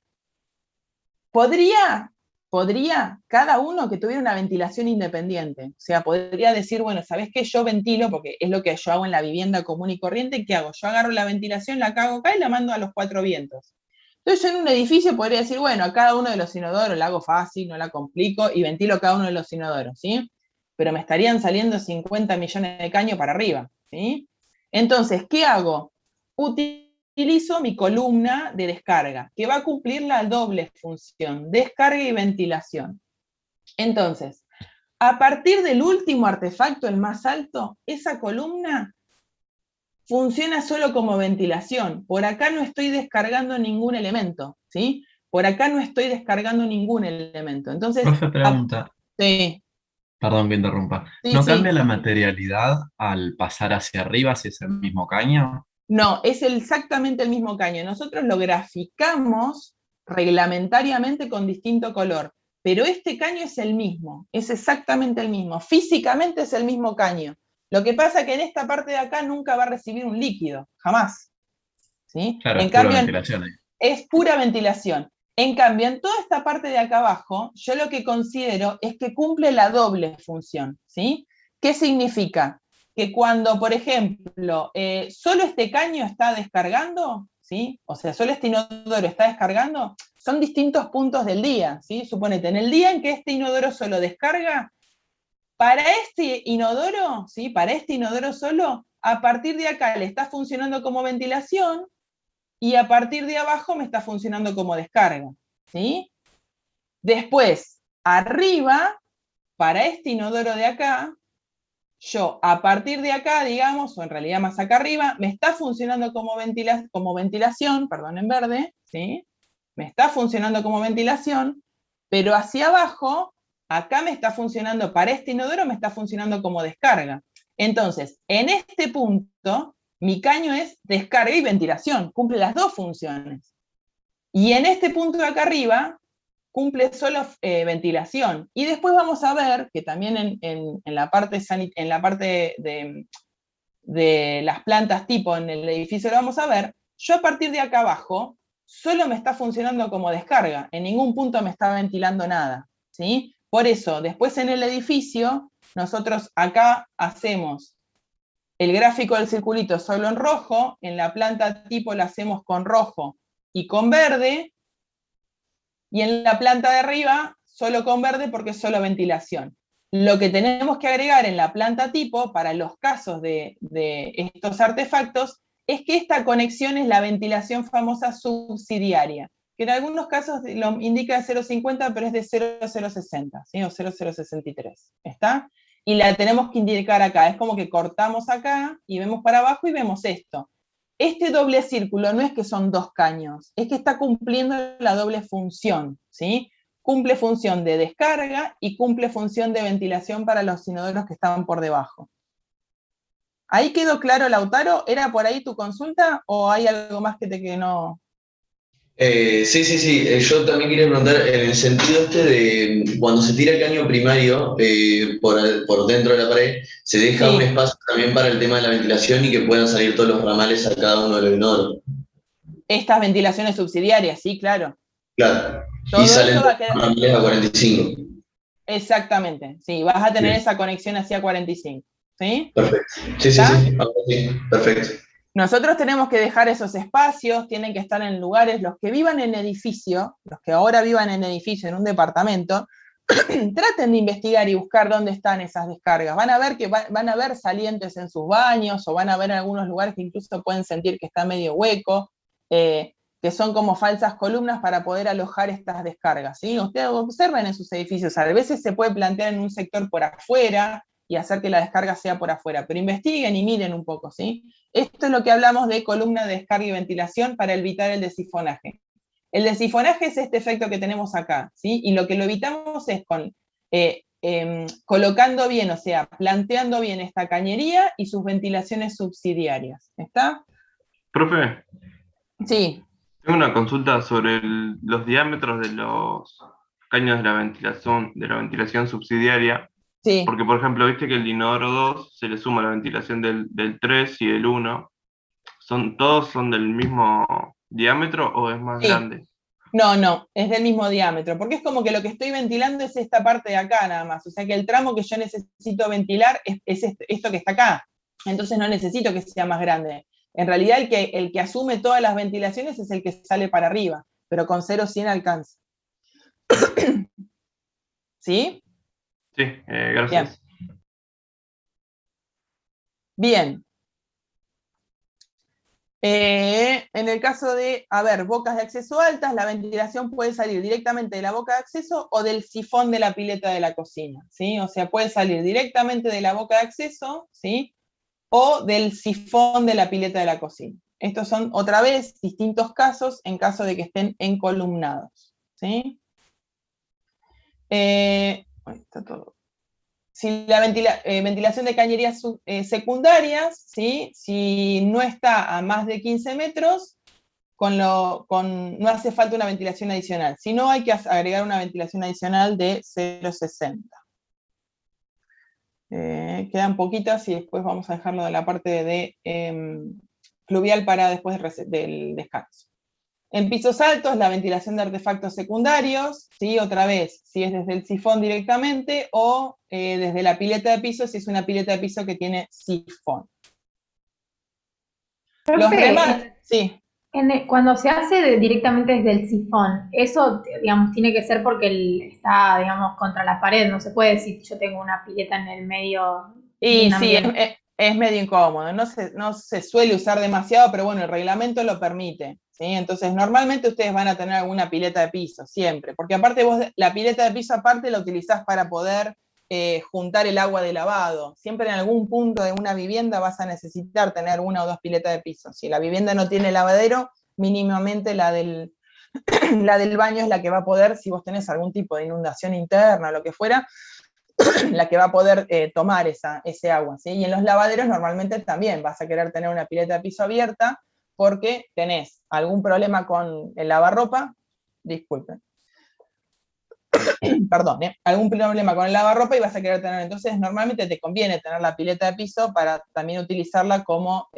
Podría cada uno que tuviera una ventilación independiente. O sea, podría decir, bueno, ¿sabés qué? Yo ventilo, porque es lo que yo hago en la vivienda común y corriente. ¿Qué hago? Yo agarro la ventilación, la cago acá y la mando a los 4 vientos. Entonces yo en un edificio podría decir, bueno, a cada uno de los inodoros la hago fácil, no la complico, y ventilo cada uno de los inodoros, ¿sí? Pero me estarían saliendo 50 millones de caños para arriba, ¿sí? Entonces, ¿qué hago? Utilizo mi columna de descarga, que va a cumplir la doble función, descarga y ventilación. Entonces, a partir del último artefacto, el más alto, esa columna funciona solo como ventilación. Por acá no estoy descargando ningún elemento, ¿sí? Por acá no estoy descargando ningún elemento. Entonces, Profe, pregunta, sí, perdón que interrumpa. sí, ¿No cambia sí. la materialidad al pasar hacia arriba si es el mismo caño? No, es exactamente el mismo caño. Nosotros lo graficamos reglamentariamente con distinto color, pero este caño es el mismo, es exactamente el mismo. Físicamente es el mismo caño. Lo que pasa es que en esta parte de acá nunca va a recibir un líquido, jamás, ¿sí? Claro, En es pura cambio, ventilación ahí. es pura ventilación. En cambio, en toda esta parte de acá abajo, yo lo que considero es que cumple la doble función, ¿sí? ¿Qué significa? Que cuando, por ejemplo, solo este caño está descargando, ¿sí? O sea, solo este inodoro está descargando, son distintos puntos del día, ¿sí? Suponete, en el día en que este inodoro solo descarga, para este inodoro, ¿sí? Para este inodoro solo, a partir de acá le está funcionando como ventilación, y a partir de abajo me está funcionando como descarga, ¿sí? Después, arriba, para este inodoro de acá, yo a partir de acá, digamos, o en realidad más acá arriba, me está funcionando como ventilación, perdón, en verde, ¿sí? Me está funcionando como ventilación, pero hacia abajo, acá me está funcionando, para este inodoro me está funcionando como descarga. Entonces, en este punto, mi caño es descarga y ventilación, cumple las dos funciones. Y en este punto de acá arriba, cumple solo ventilación. Y después vamos a ver que también en la parte, de las plantas tipo en el edificio lo vamos a ver, yo a partir de acá abajo solo me está funcionando como descarga, en ningún punto me está ventilando nada, ¿sí? Por eso, después en el edificio, nosotros acá hacemos el gráfico del circulito es solo en rojo, en la planta tipo la hacemos con rojo y con verde, y en la planta de arriba solo con verde porque es solo ventilación. Lo que tenemos que agregar en la planta tipo, para los casos de estos artefactos, es que esta conexión es la ventilación famosa subsidiaria, que en algunos casos lo indica de 0,50, pero es de 0,060, ¿sí? O 0,063, ¿está? Y la tenemos que indicar acá, es como que cortamos acá, y vemos para abajo y vemos esto. Este doble círculo no es que son dos caños, es que está cumpliendo la doble función, ¿sí? Cumple función de descarga y cumple función de ventilación para los inodoros que estaban por debajo. ¿Ahí quedó claro, Lautaro? ¿Era por ahí tu consulta o hay algo más que no? Sí. Yo también quería preguntar en el sentido este de cuando se tira el caño primario por dentro de la pared, ¿se deja un Sí, espacio también para el tema de la ventilación y que puedan salir todos los ramales a cada uno de los inodoros? estas ventilaciones subsidiarias, sí, claro. Claro. Y Todo salen eso va todos a quedar... los ramales a 45. Exactamente, sí, vas a tener Bien, esa conexión hacia 45, ¿sí? perfecto. Sí, ¿Está? ahora sí, perfecto. Nosotros tenemos que dejar esos espacios, tienen que estar en lugares, los que vivan en edificio, los que ahora vivan en edificio, en un departamento, traten de investigar y buscar dónde están esas descargas. Van a ver que van a ver salientes en sus baños, o van a ver en algunos lugares que incluso pueden sentir que está medio hueco, que son como falsas columnas para poder alojar estas descargas, ¿sí? Ustedes observen en sus edificios, a veces se puede plantear en un sector por afuera y hacer que la descarga sea por afuera, pero investiguen y miren un poco, ¿sí? Esto es lo que hablamos de columna de descarga y ventilación para evitar el desifonaje. El desifonaje es este efecto que tenemos acá, ¿sí? Y lo que lo evitamos es con colocando bien, o sea, planteando bien esta cañería y sus ventilaciones subsidiarias. ¿Está? Profe, Sí, tengo una consulta sobre los diámetros de los caños de la ventilación subsidiaria, sí. porque por ejemplo, viste que el inodoro 2 se le suma la ventilación del 3 y del 1. ¿Todos son del mismo diámetro o es más Sí. grande? No, es del mismo diámetro, porque es como que lo que estoy ventilando es esta parte de acá nada más, o sea que el tramo que yo necesito ventilar es esto que está acá, entonces no necesito que sea más grande. En realidad el que asume todas las ventilaciones es el que sale para arriba, pero con 0,100 alcanza. ¿Sí? Sí, Bien. gracias. Bien. En el caso de, bocas de acceso altas, la ventilación puede salir directamente de la boca de acceso o del sifón de la pileta de la cocina, ¿sí? O sea, puede salir directamente de la boca de acceso, ¿sí? O del sifón de la pileta de la cocina. Estos son, otra vez, distintos casos en caso de que estén encolumnados, ¿sí? Ahí está todo. Si la ventilación de cañerías secundarias, ¿sí? Si no está a más de 15 metros, no hace falta una ventilación adicional. Si no, hay que agregar una ventilación adicional de 0,60. Quedan poquitas y después vamos a dejarlo de la parte de fluvial para después del descanso. En pisos altos, la ventilación de artefactos secundarios, ¿sí? Otra vez, si es desde el sifón directamente o desde la pileta de piso, si es una pileta de piso que tiene sifón. Los Profe, demás, sí. cuando se hace directamente desde el sifón, eso, digamos, tiene que ser porque está, digamos, contra la pared. No se puede decir yo tengo una pileta en el medio de Y un sí, ambiente. es medio incómodo, no se suele usar demasiado, pero bueno, el reglamento lo permite, ¿sí? Entonces, normalmente ustedes van a tener alguna pileta de piso, siempre, porque aparte vos, la pileta de piso aparte la utilizás para poder juntar el agua de lavado. Siempre en algún punto de una vivienda vas a necesitar tener una o dos piletas de piso. Si la vivienda no tiene lavadero, mínimamente la del baño es la que va a poder, si vos tenés algún tipo de inundación interna o lo que fuera, la que va a poder tomar ese agua, ¿sí? Y en los lavaderos normalmente también vas a querer tener una pileta de piso abierta porque tenés algún problema con el lavarropa, disculpen, perdón, algún problema con el lavarropa y vas a querer tener, entonces normalmente te conviene tener la pileta de piso para también utilizarla como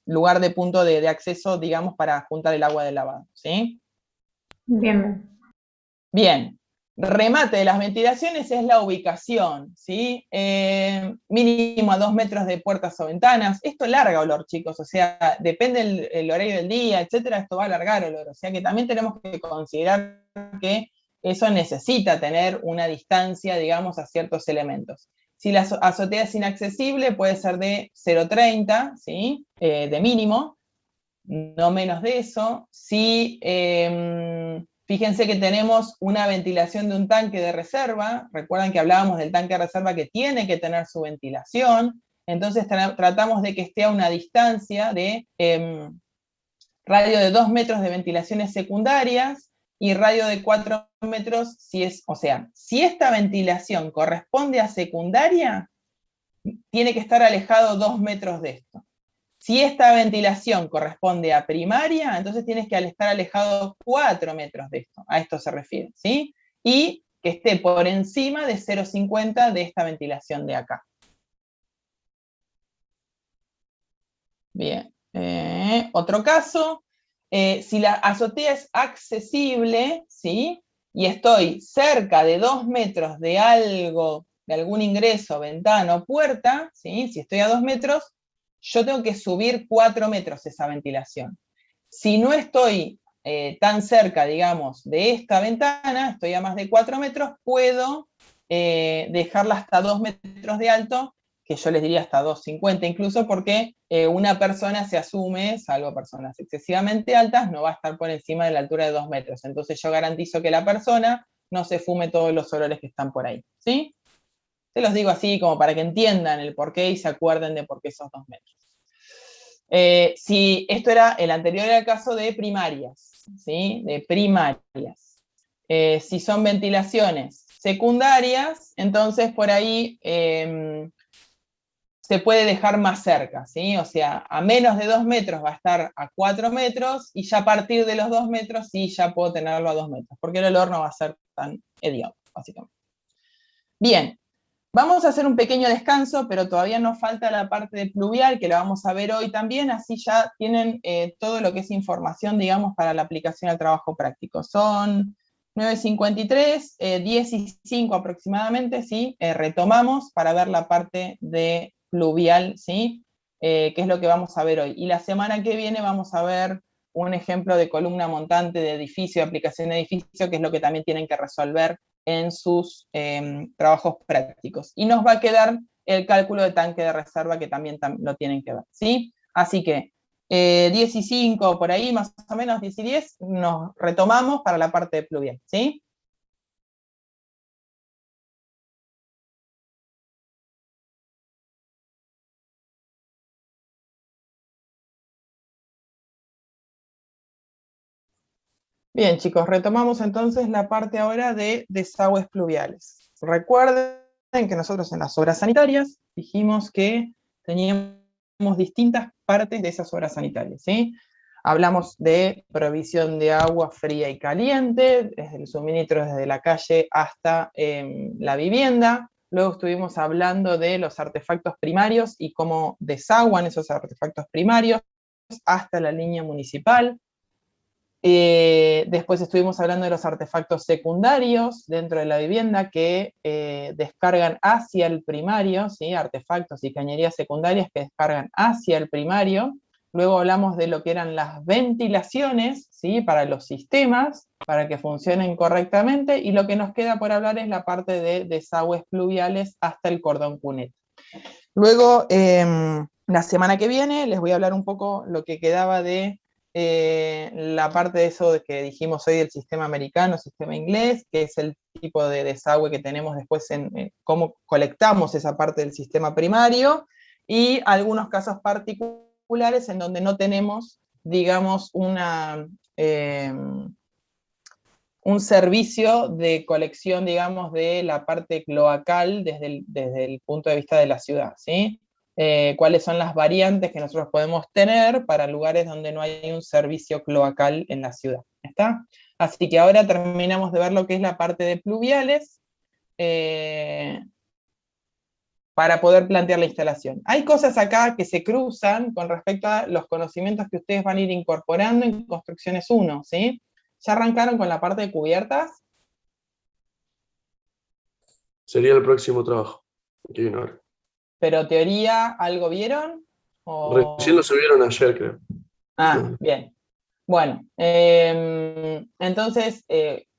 lugar de punto de acceso, digamos, para juntar el agua del lavado, ¿sí? Bien. Bien. remate de las ventilaciones es la ubicación, ¿sí? Mínimo a 2 metros de puertas o ventanas. Esto larga olor, chicos, o sea, depende el horario del día, etcétera, esto va a alargar olor. O sea que también tenemos que considerar que eso necesita tener una distancia, digamos, a ciertos elementos. Si la azotea es inaccesible, puede ser de 0,30, ¿sí? De mínimo, no menos de eso. Si, fíjense que tenemos una ventilación de un tanque de reserva, recuerdan que hablábamos del tanque de reserva que tiene que tener su ventilación, entonces tratamos de que esté a una distancia de radio de 2 metros de ventilaciones secundarias y radio de 4 metros si es, o sea, si esta ventilación corresponde a secundaria, tiene que estar alejado 2 metros de esto. Si esta ventilación corresponde a primaria, entonces tienes que estar alejado 4 metros de esto, a esto se refiere, ¿sí? Y que esté por encima de 0,50 de esta ventilación de acá. Bien, otro caso, si la azotea es accesible, ¿sí? Y estoy cerca de 2 metros de algo, de algún ingreso, ventana o puerta, ¿sí? Si estoy a 2 metros, yo tengo que subir 4 metros esa ventilación. Si no estoy tan cerca, digamos, de esta ventana, estoy a más de 4 metros, puedo dejarla hasta 2 metros de alto, que yo les diría hasta 2,50 incluso, porque una persona se asume, salvo personas excesivamente altas, no va a estar por encima de la altura de 2 metros. Entonces yo garantizo que la persona no se fume todos los olores que están por ahí, ¿sí? Se los digo así como para que entiendan el porqué y se acuerden de por qué esos 2 metros. Si esto era, el anterior era el caso de primarias, ¿sí? De primarias. Si son ventilaciones secundarias, entonces por ahí se puede dejar más cerca, ¿sí? O sea, a menos de 2 metros va a estar a 4 metros, y ya a partir de los 2 metros sí ya puedo tenerlo a 2 metros, porque el olor no va a ser tan hediondo, básicamente. Bien. Vamos a hacer un pequeño descanso, pero todavía nos falta la parte de pluvial, que la vamos a ver hoy también, así ya tienen todo lo que es información, digamos, para la aplicación al trabajo práctico. Son 9:53, 10:05 aproximadamente, ¿sí? Retomamos para ver la parte de pluvial, ¿sí? Que es lo que vamos a ver hoy. Y la semana que viene vamos a ver un ejemplo de columna montante de edificio, aplicación de edificio, que es lo que también tienen que resolver en sus trabajos prácticos. Y nos va a quedar el cálculo de tanque de reserva, que también lo tienen que ver, ¿sí? Así que 10:05 por ahí, más o menos 10:10, nos retomamos para la parte de pluvial, ¿sí? Bien, chicos, retomamos entonces la parte ahora de desagües pluviales. Recuerden que nosotros en las obras sanitarias dijimos que teníamos distintas partes de esas obras sanitarias, ¿sí? Hablamos de provisión de agua fría y caliente, desde el suministro desde la calle hasta la vivienda. Luego estuvimos hablando de los artefactos primarios y cómo desaguan esos artefactos primarios hasta la línea municipal. Después estuvimos hablando de los artefactos secundarios dentro de la vivienda que descargan hacia el primario, ¿sí? Artefactos y cañerías secundarias que descargan hacia el primario. Luego hablamos de lo que eran las ventilaciones, ¿sí? Para los sistemas, para que funcionen correctamente, y lo que nos queda por hablar es la parte de desagües pluviales hasta el cordón cuneta. Luego, la semana que viene les voy a hablar un poco lo que quedaba de la parte de eso de que dijimos hoy del sistema americano, sistema inglés, que es el tipo de desagüe que tenemos después en cómo colectamos esa parte del sistema primario, y algunos casos particulares en donde no tenemos, digamos, un servicio de colección, digamos, de la parte cloacal desde el punto de vista de la ciudad, ¿sí? Cuáles son las variantes que nosotros podemos tener para lugares donde no hay un servicio cloacal en la ciudad, ¿está? Así que ahora terminamos de ver lo que es la parte de pluviales para poder plantear la instalación. Hay cosas acá que se cruzan con respecto a los conocimientos que ustedes van a ir incorporando en Construcciones 1, ¿sí? ¿Ya arrancaron con la parte de cubiertas? Sería el próximo trabajo. Aquí viene ahora. Pero teoría, ¿algo vieron? Recién lo subieron ayer, creo. Ah, bien. Bueno, entonces,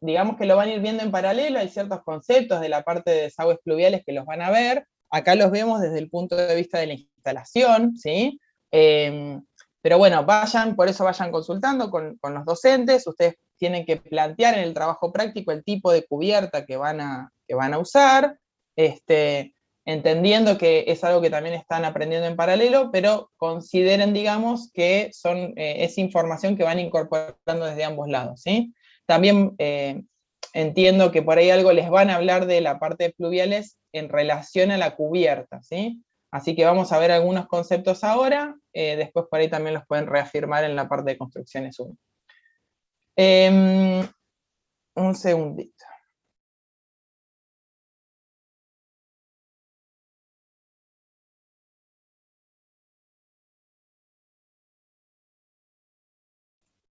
digamos que lo van a ir viendo en paralelo, hay ciertos conceptos de la parte de desagües pluviales que los van a ver, acá los vemos desde el punto de vista de la instalación, ¿sí? Pero bueno, por eso vayan consultando con los docentes, ustedes tienen que plantear en el trabajo práctico el tipo de cubierta que van a usar, entendiendo que es algo que también están aprendiendo en paralelo, pero consideren, digamos, que es información que van incorporando desde ambos lados, ¿sí? También entiendo que por ahí algo les van a hablar de la parte de pluviales en relación a la cubierta, ¿sí? Así que vamos a ver algunos conceptos ahora, después por ahí también los pueden reafirmar en la parte de construcciones 1. Un segundito.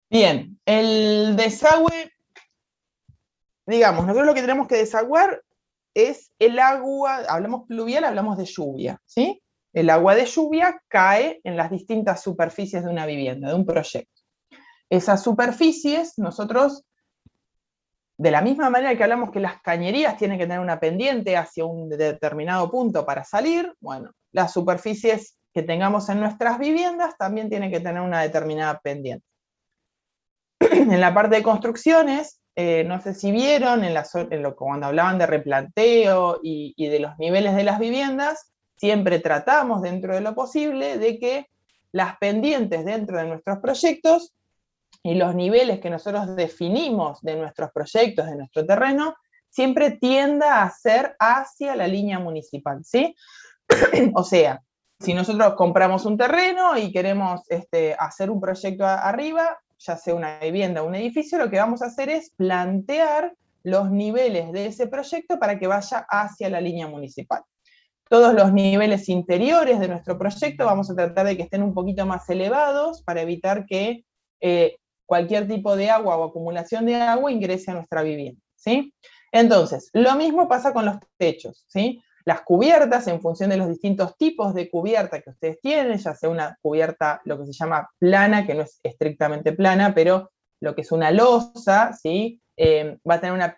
Bien, el desagüe, digamos, nosotros lo que tenemos que desaguar es el agua, hablamos pluvial, hablamos de lluvia, ¿sí? El agua de lluvia cae en las distintas superficies de una vivienda, de un proyecto. Esas superficies, nosotros, de la misma manera que hablamos que las cañerías tienen que tener una pendiente hacia un determinado punto para salir, bueno, las superficies que tengamos en nuestras viviendas también tienen que tener una determinada pendiente. En la parte de construcciones, no sé si vieron, cuando hablaban de replanteo y de los niveles de las viviendas, siempre tratamos, dentro de lo posible, de que las pendientes dentro de nuestros proyectos y los niveles que nosotros definimos de nuestros proyectos, de nuestro terreno, siempre tienda a ser hacia la línea municipal, ¿sí? O sea, si nosotros compramos un terreno y queremos hacer un proyecto arriba, ya sea una vivienda o un edificio, lo que vamos a hacer es plantear los niveles de ese proyecto para que vaya hacia la línea municipal. Todos los niveles interiores de nuestro proyecto vamos a tratar de que estén un poquito más elevados para evitar que cualquier tipo de agua o acumulación de agua ingrese a nuestra vivienda, ¿sí? Entonces, lo mismo pasa con los techos, ¿sí? Las cubiertas, en función de los distintos tipos de cubierta que ustedes tienen, ya sea una cubierta, lo que se llama plana, que no es estrictamente plana, pero lo que es una losa, ¿sí? Va a tener una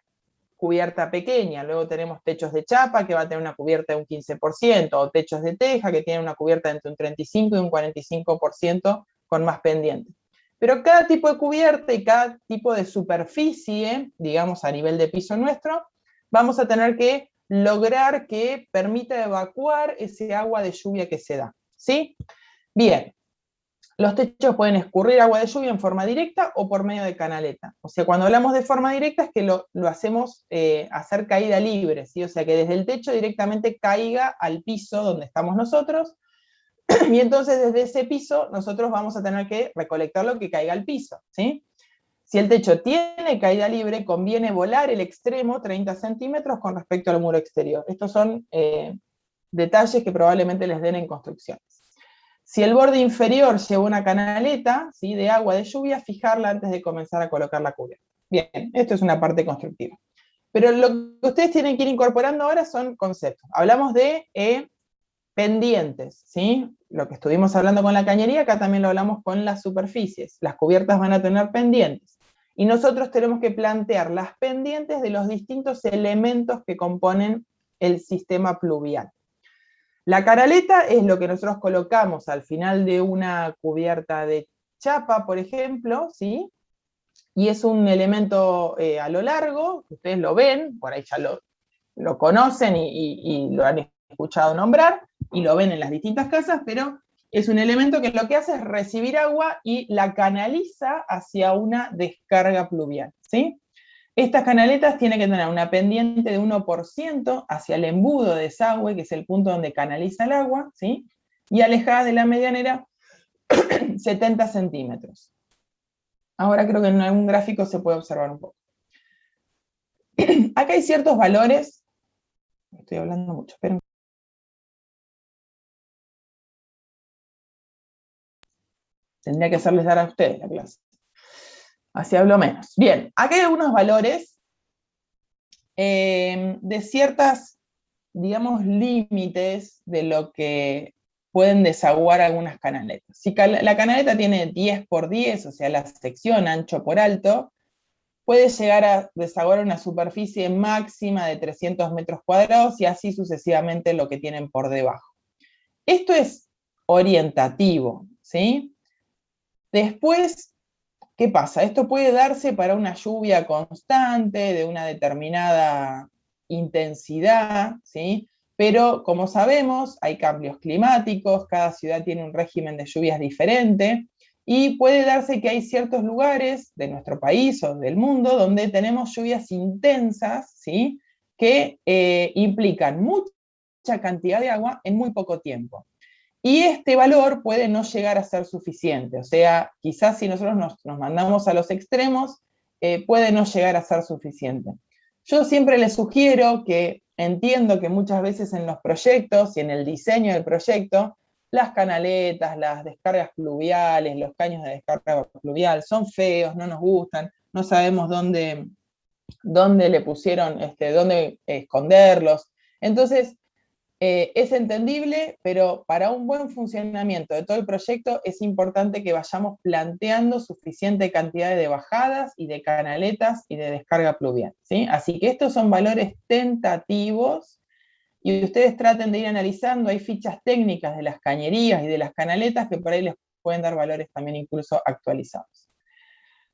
cubierta pequeña, luego tenemos techos de chapa, que va a tener una cubierta de un 15%, o techos de teja, que tienen una cubierta entre un 35 y un 45% con más pendientes. Pero cada tipo de cubierta y cada tipo de superficie, digamos a nivel de piso nuestro, vamos a tener que lograr que permita evacuar ese agua de lluvia que se da, ¿sí? Bien, los techos pueden escurrir agua de lluvia en forma directa o por medio de canaleta. O sea, cuando hablamos de forma directa es que lo hacemos hacer caída libre, ¿sí? O sea, que desde el techo directamente caiga al piso donde estamos nosotros, y entonces desde ese piso nosotros vamos a tener que recolectar lo que caiga al piso, ¿sí? Si el techo tiene caída libre, conviene volar el extremo 30 centímetros con respecto al muro exterior. Estos son detalles que probablemente les den en construcciones. Si el borde inferior lleva una canaleta, ¿sí?, de agua de lluvia, fijarla antes de comenzar a colocar la cubierta. Bien, esto es una parte constructiva. Pero lo que ustedes tienen que ir incorporando ahora son conceptos. Hablamos de pendientes, ¿sí? Lo que estuvimos hablando con la cañería, acá también lo hablamos con las superficies. Las cubiertas van a tener pendientes. Y nosotros tenemos que plantear las pendientes de los distintos elementos que componen el sistema pluvial. La canaleta es lo que nosotros colocamos al final de una cubierta de chapa, por ejemplo, ¿sí? Y es un elemento a lo largo, ustedes lo ven, por ahí ya lo conocen y lo han escuchado nombrar, y lo ven en las distintas casas, pero es un elemento que lo que hace es recibir agua y la canaliza hacia una descarga pluvial, ¿sí? Estas canaletas tienen que tener una pendiente de 1% hacia el embudo de desagüe, que es el punto donde canaliza el agua, ¿sí? Y alejadas de la medianera 70 centímetros. Ahora creo que en algún gráfico se puede observar un poco. Acá hay ciertos valores, estoy hablando mucho, pero tendría que hacerles dar a ustedes la clase. Así hablo menos. Bien, acá hay algunos valores de ciertas digamos, límites de lo que pueden desaguar algunas canaletas. Si la canaleta tiene 10 por 10, o sea, la sección ancho por alto, puede llegar a desaguar una superficie máxima de 300 metros cuadrados y así sucesivamente lo que tienen por debajo. Esto es orientativo, ¿sí? Después, ¿qué pasa? Esto puede darse para una lluvia constante, de una determinada intensidad, ¿sí? Pero como sabemos, hay cambios climáticos, cada ciudad tiene un régimen de lluvias diferente, y puede darse que hay ciertos lugares de nuestro país o del mundo donde tenemos lluvias intensas, ¿sí? Que implican mucha cantidad de agua en muy poco tiempo. Y este valor puede no llegar a ser suficiente, o sea, quizás si nosotros nos mandamos a los extremos, puede no llegar a ser suficiente. Yo siempre les sugiero que entiendo que muchas veces en los proyectos y en el diseño del proyecto, las canaletas, las descargas pluviales, los caños de descarga pluvial son feos, no nos gustan, no sabemos dónde le pusieron, dónde esconderlos. Entonces, es entendible, pero para un buen funcionamiento de todo el proyecto es importante que vayamos planteando suficiente cantidad de bajadas y de canaletas y de descarga pluvial, ¿sí? Así que estos son valores tentativos y ustedes traten de ir analizando. Hay fichas técnicas de las cañerías y de las canaletas que por ahí les pueden dar valores también incluso actualizados.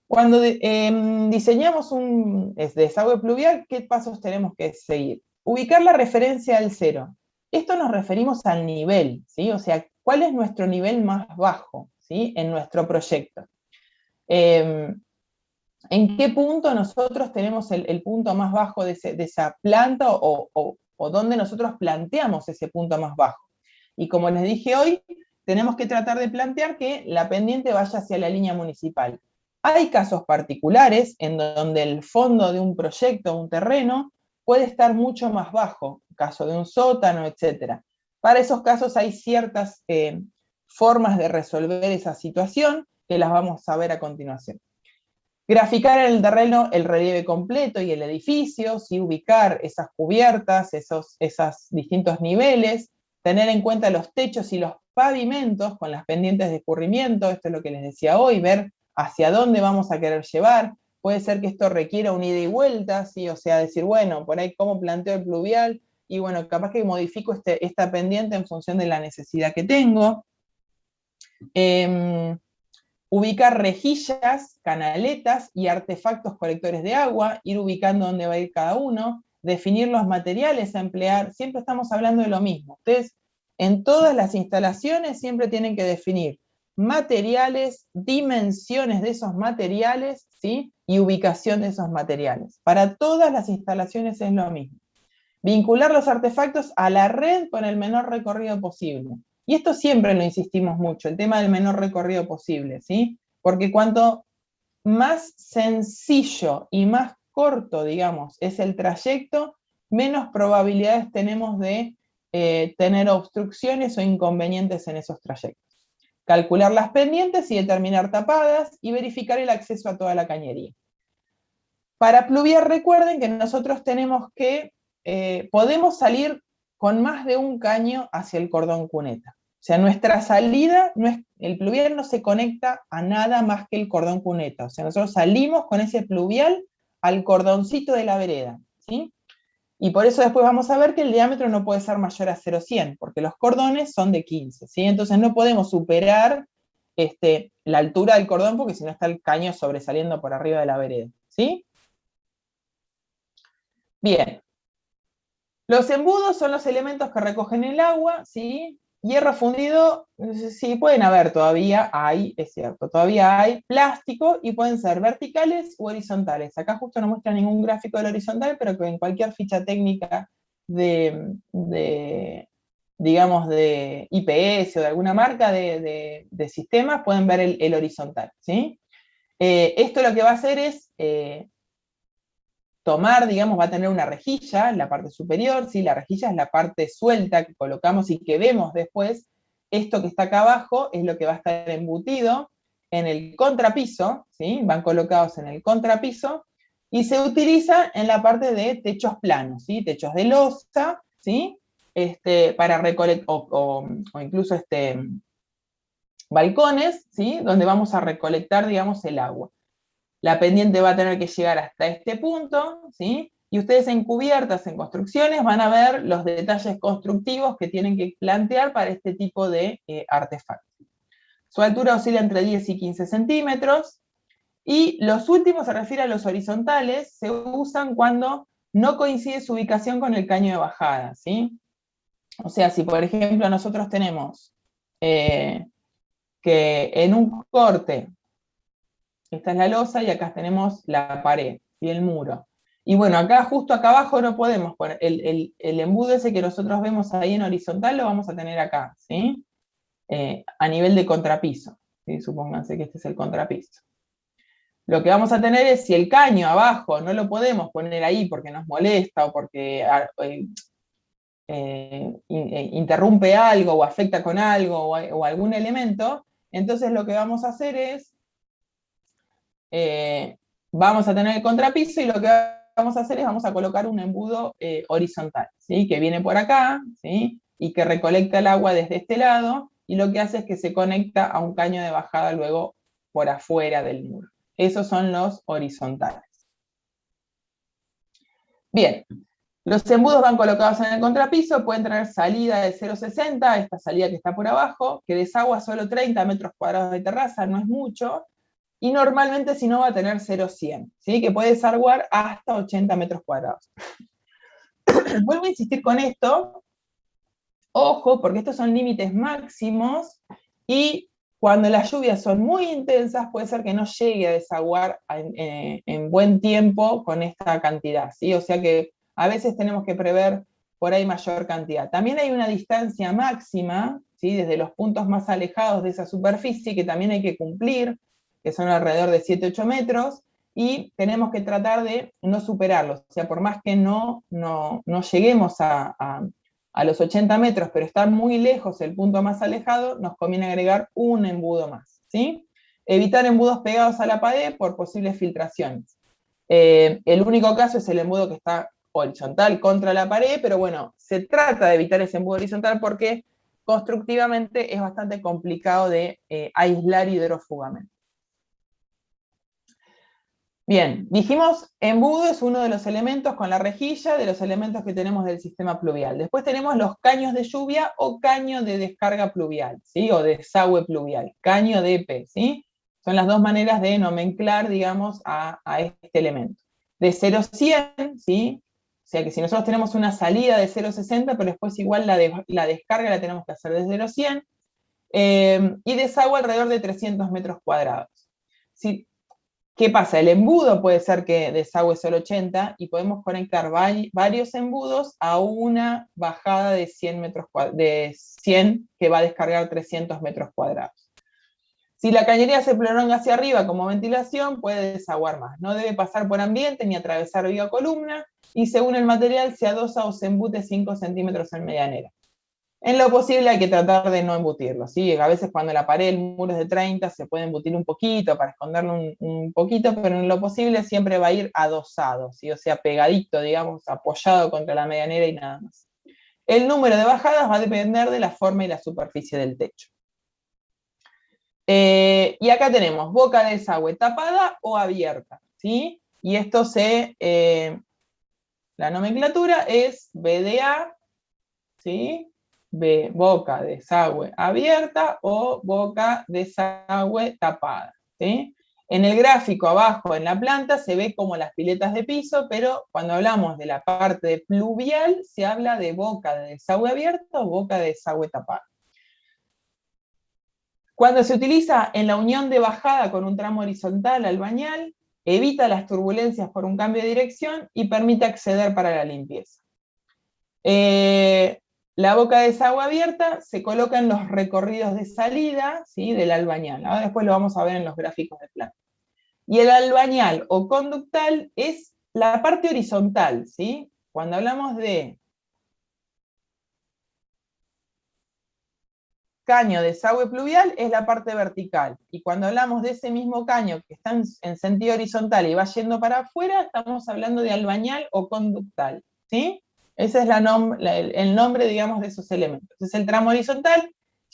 Cuando diseñamos un desagüe pluvial, ¿qué pasos tenemos que seguir? Ubicar la referencia al cero. Esto nos referimos al nivel, ¿sí? O sea, ¿cuál es nuestro nivel más bajo, ¿sí? En nuestro proyecto? ¿En qué punto nosotros tenemos el punto más bajo de esa planta o dónde nosotros planteamos ese punto más bajo? Y como les dije hoy, tenemos que tratar de plantear que la pendiente vaya hacia la línea municipal. Hay casos particulares en donde el fondo de un proyecto, un terreno, puede estar mucho más bajo, caso de un sótano, etc. Para esos casos hay ciertas formas de resolver esa situación que las vamos a ver a continuación. Graficar en el terreno el relieve completo y el edificio, ¿sí? Ubicar esas cubiertas, esos distintos niveles, tener en cuenta los techos y los pavimentos con las pendientes de escurrimiento, esto es lo que les decía hoy, ver hacia dónde vamos a querer llevar. Puede ser que esto requiera un ida y vuelta, ¿sí? O sea, decir, bueno, por ahí cómo planteo el pluvial, y bueno, capaz que modifico esta pendiente en función de la necesidad que tengo. Ubicar rejillas, canaletas y artefactos colectores de agua, ir ubicando dónde va a ir cada uno, definir los materiales a emplear, siempre estamos hablando de lo mismo. Ustedes en todas las instalaciones siempre tienen que definir materiales, dimensiones de esos materiales, ¿sí? Y ubicación de esos materiales. Para todas las instalaciones es lo mismo. Vincular los artefactos a la red con el menor recorrido posible. Y esto siempre lo insistimos mucho, el tema del menor recorrido posible, ¿sí? Porque cuanto más sencillo y más corto, digamos, es el trayecto, menos probabilidades tenemos de tener obstrucciones o inconvenientes en esos trayectos. Calcular las pendientes y determinar tapadas y verificar el acceso a toda la cañería. Para pluviar, recuerden que nosotros tenemos que, podemos salir con más de un caño hacia el cordón cuneta. O sea, nuestra salida, el pluvial no se conecta a nada más que el cordón cuneta. O sea, nosotros salimos con ese pluvial al cordoncito de la vereda, ¿sí? Y por eso después vamos a ver que el diámetro no puede ser mayor a 0,100, porque los cordones son de 15, ¿sí? Entonces no podemos superar la altura del cordón, porque si no está el caño sobresaliendo por arriba de la vereda, ¿sí? Bien. Los embudos son los elementos que recogen el agua, ¿sí? Hierro fundido, sí, pueden haber todavía, es cierto, todavía hay plástico y pueden ser verticales u horizontales. Acá justo no muestra ningún gráfico del horizontal, pero que en cualquier ficha técnica digamos, de IPS o de alguna marca de sistemas, pueden ver el horizontal, ¿sí? Esto lo que va a hacer es tomar, digamos, va a tener una rejilla en la parte superior, ¿sí? La rejilla es la parte suelta que colocamos y que vemos después. Esto que está acá abajo es lo que va a estar embutido en el contrapiso, ¿sí? Van colocados en el contrapiso, y se utiliza en la parte de techos planos, ¿sí? Techos de losa, ¿sí? Para recolectar, o incluso balcones, ¿sí? Donde vamos a recolectar, digamos, el agua. La pendiente va a tener que llegar hasta este punto, ¿sí? Y ustedes en cubiertas, en construcciones, van a ver los detalles constructivos que tienen que plantear para este tipo de artefactos. Su altura oscila entre 10 y 15 centímetros, y los últimos se refiere a los horizontales, se usan cuando no coincide su ubicación con el caño de bajada, ¿sí? O sea, si por ejemplo nosotros tenemos que en un corte, esta es la losa y acá tenemos la pared y el muro. Y bueno, acá justo acá abajo no podemos poner, el embudo ese que nosotros vemos ahí en horizontal lo vamos a tener acá, ¿sí? A nivel de contrapiso, ¿sí? Supónganse que este es el contrapiso. Lo que vamos a tener es, si el caño abajo no lo podemos poner ahí porque nos molesta o porque interrumpe algo o afecta con algo o algún elemento, entonces lo que vamos a hacer es, vamos a tener el contrapiso y lo que vamos a hacer es, vamos a colocar un embudo horizontal, ¿sí? Que viene por acá, ¿sí? Y que recolecta el agua desde este lado, y lo que hace es que se conecta a un caño de bajada luego por afuera del muro. Esos son los horizontales. Bien, los embudos van colocados en el contrapiso, pueden tener salida de 0,60, esta salida que está por abajo, que desagua solo 30 metros cuadrados de terraza, no es mucho, y normalmente si no va a tener 0,100, ¿sí? Que puede desaguar hasta 80 metros cuadrados. Vuelvo a insistir con esto, ojo, porque estos son límites máximos, y cuando las lluvias son muy intensas, puede ser que no llegue a desaguar en buen tiempo con esta cantidad, ¿sí? O sea que a veces tenemos que prever por ahí mayor cantidad. También hay una distancia máxima, ¿sí? Desde los puntos más alejados de esa superficie, que también hay que cumplir, que son alrededor de 7-8 metros, y tenemos que tratar de no superarlos. O sea, por más que no lleguemos a los 80 metros, pero está muy lejos el punto más alejado, nos conviene agregar un embudo más, ¿sí? Evitar embudos pegados a la pared por posibles filtraciones. El único caso es el embudo que está horizontal contra la pared, pero bueno, se trata de evitar ese embudo horizontal porque constructivamente es bastante complicado de aislar hidrofugamente. Bien, dijimos, embudo es uno de los elementos con la rejilla, de los elementos que tenemos del sistema pluvial. Después tenemos los caños de lluvia o caño de descarga pluvial, ¿sí? O desagüe pluvial, caño de EP, ¿sí? Son las dos maneras de nomenclar, digamos, a este elemento. De 0,100, ¿sí? O sea que si nosotros tenemos una salida de 0,60, pero después igual la descarga la tenemos que hacer de 0,100, y desagüe alrededor de 300 metros cuadrados. Si ¿Qué pasa? El embudo puede ser que desagüe solo 80 y podemos conectar varios embudos a una bajada de 100 que va a descargar 300 metros cuadrados. Si la cañería se prolonga hacia arriba como ventilación, puede desaguar más. No debe pasar por ambiente ni atravesar vía columna, y según el material se adosa o se embute 5 centímetros en medianera. En lo posible hay que tratar de no embutirlo, ¿sí? A veces cuando la pared, el muro es de 30, se puede embutir un poquito para esconderlo un poquito, pero en lo posible siempre va a ir adosado, ¿sí? O sea, pegadito, digamos, apoyado contra la medianera y nada más. El número de bajadas va a depender de la forma y la superficie del techo. Y acá tenemos boca de desagüe tapada o abierta, ¿sí? Y esto la nomenclatura es BDA, ¿sí? Boca de desagüe abierta o boca de desagüe tapada, ¿sí? En el gráfico abajo en la planta se ve como las piletas de piso, pero cuando hablamos de la parte pluvial se habla de boca de desagüe abierta o boca de desagüe tapada. Cuando se utiliza en la unión de bajada con un tramo horizontal al bañal, evita las turbulencias por un cambio de dirección y permite acceder para la limpieza. La boca de desagüe abierta se coloca en los recorridos de salida, ¿sí? Del albañal. Ahora después lo vamos a ver en los gráficos de plano. Y el albañal o conductal es la parte horizontal, ¿sí? Cuando hablamos de caño de desagüe pluvial es la parte vertical. Y cuando hablamos de ese mismo caño que está en sentido horizontal y va yendo para afuera, estamos hablando de albañal o conductal, ¿sí? Ese es el nombre, digamos, de esos elementos. Entonces el tramo horizontal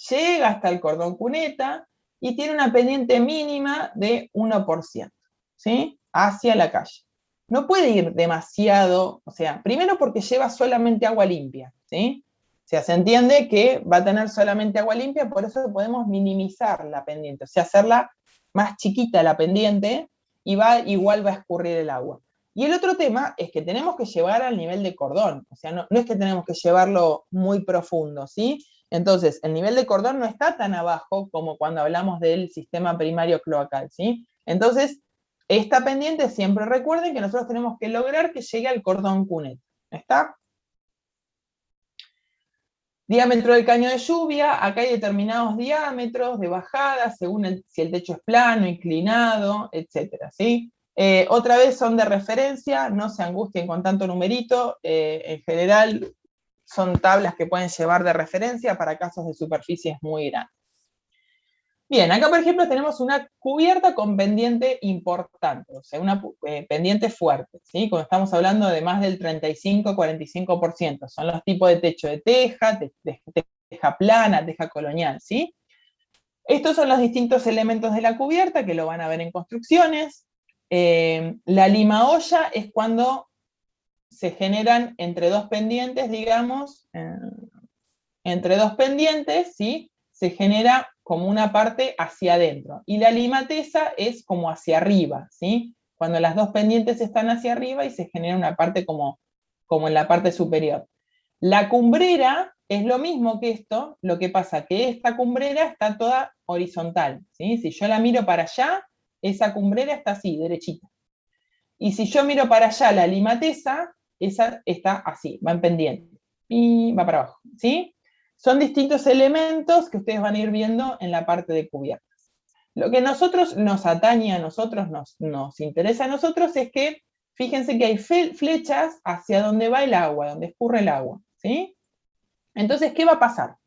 llega hasta el cordón cuneta y tiene una pendiente mínima de 1%, ¿sí? Hacia la calle. No puede ir demasiado, o sea, primero porque lleva solamente agua limpia, ¿sí? O sea, se entiende que va a tener solamente agua limpia, por eso podemos minimizar la pendiente, o sea, hacerla más chiquita la pendiente, y igual va a escurrir el agua. Y el otro tema es que tenemos que llevar al nivel de cordón, o sea, no es que tenemos que llevarlo muy profundo, ¿sí? Entonces, el nivel de cordón no está tan abajo como cuando hablamos del sistema primario cloacal, ¿sí? Entonces, esta pendiente, siempre recuerden que nosotros tenemos que lograr que llegue al cordón cuneta, ¿está? Diámetro del caño de lluvia, acá hay determinados diámetros de bajada, según si el techo es plano, inclinado, etcétera, ¿sí? Otra vez son de referencia, no se angustien con tanto numerito, en general son tablas que pueden llevar de referencia para casos de superficies muy grandes. Bien, acá por ejemplo tenemos una cubierta con pendiente importante, o sea, una pendiente fuerte, ¿sí? Cuando estamos hablando de más del 35-45%, son los tipos de techo de teja, teja plana, teja colonial, ¿sí? Estos son los distintos elementos de la cubierta que lo van a ver en construcciones. La lima olla es cuando se generan entre dos pendientes, digamos, entre dos pendientes, ¿sí? Se genera como una parte hacia adentro. Y la limatesa es como hacia arriba, ¿sí? Cuando las dos pendientes están hacia arriba y se genera una parte como en la parte superior. La cumbrera es lo mismo que esto, lo que pasa que esta cumbrera está toda horizontal, ¿sí? Si yo la miro para allá, esa cumbrera está así, derechita. Y si yo miro para allá la limatesa, esa está así, va en pendiente. Y va para abajo, ¿sí? Son distintos elementos que ustedes van a ir viendo en la parte de cubiertas. Lo que nos atañe a nosotros, nos interesa a nosotros, es que, fíjense que hay flechas hacia donde va el agua, donde escurre el agua, ¿sí? Entonces, ¿qué va a pasar?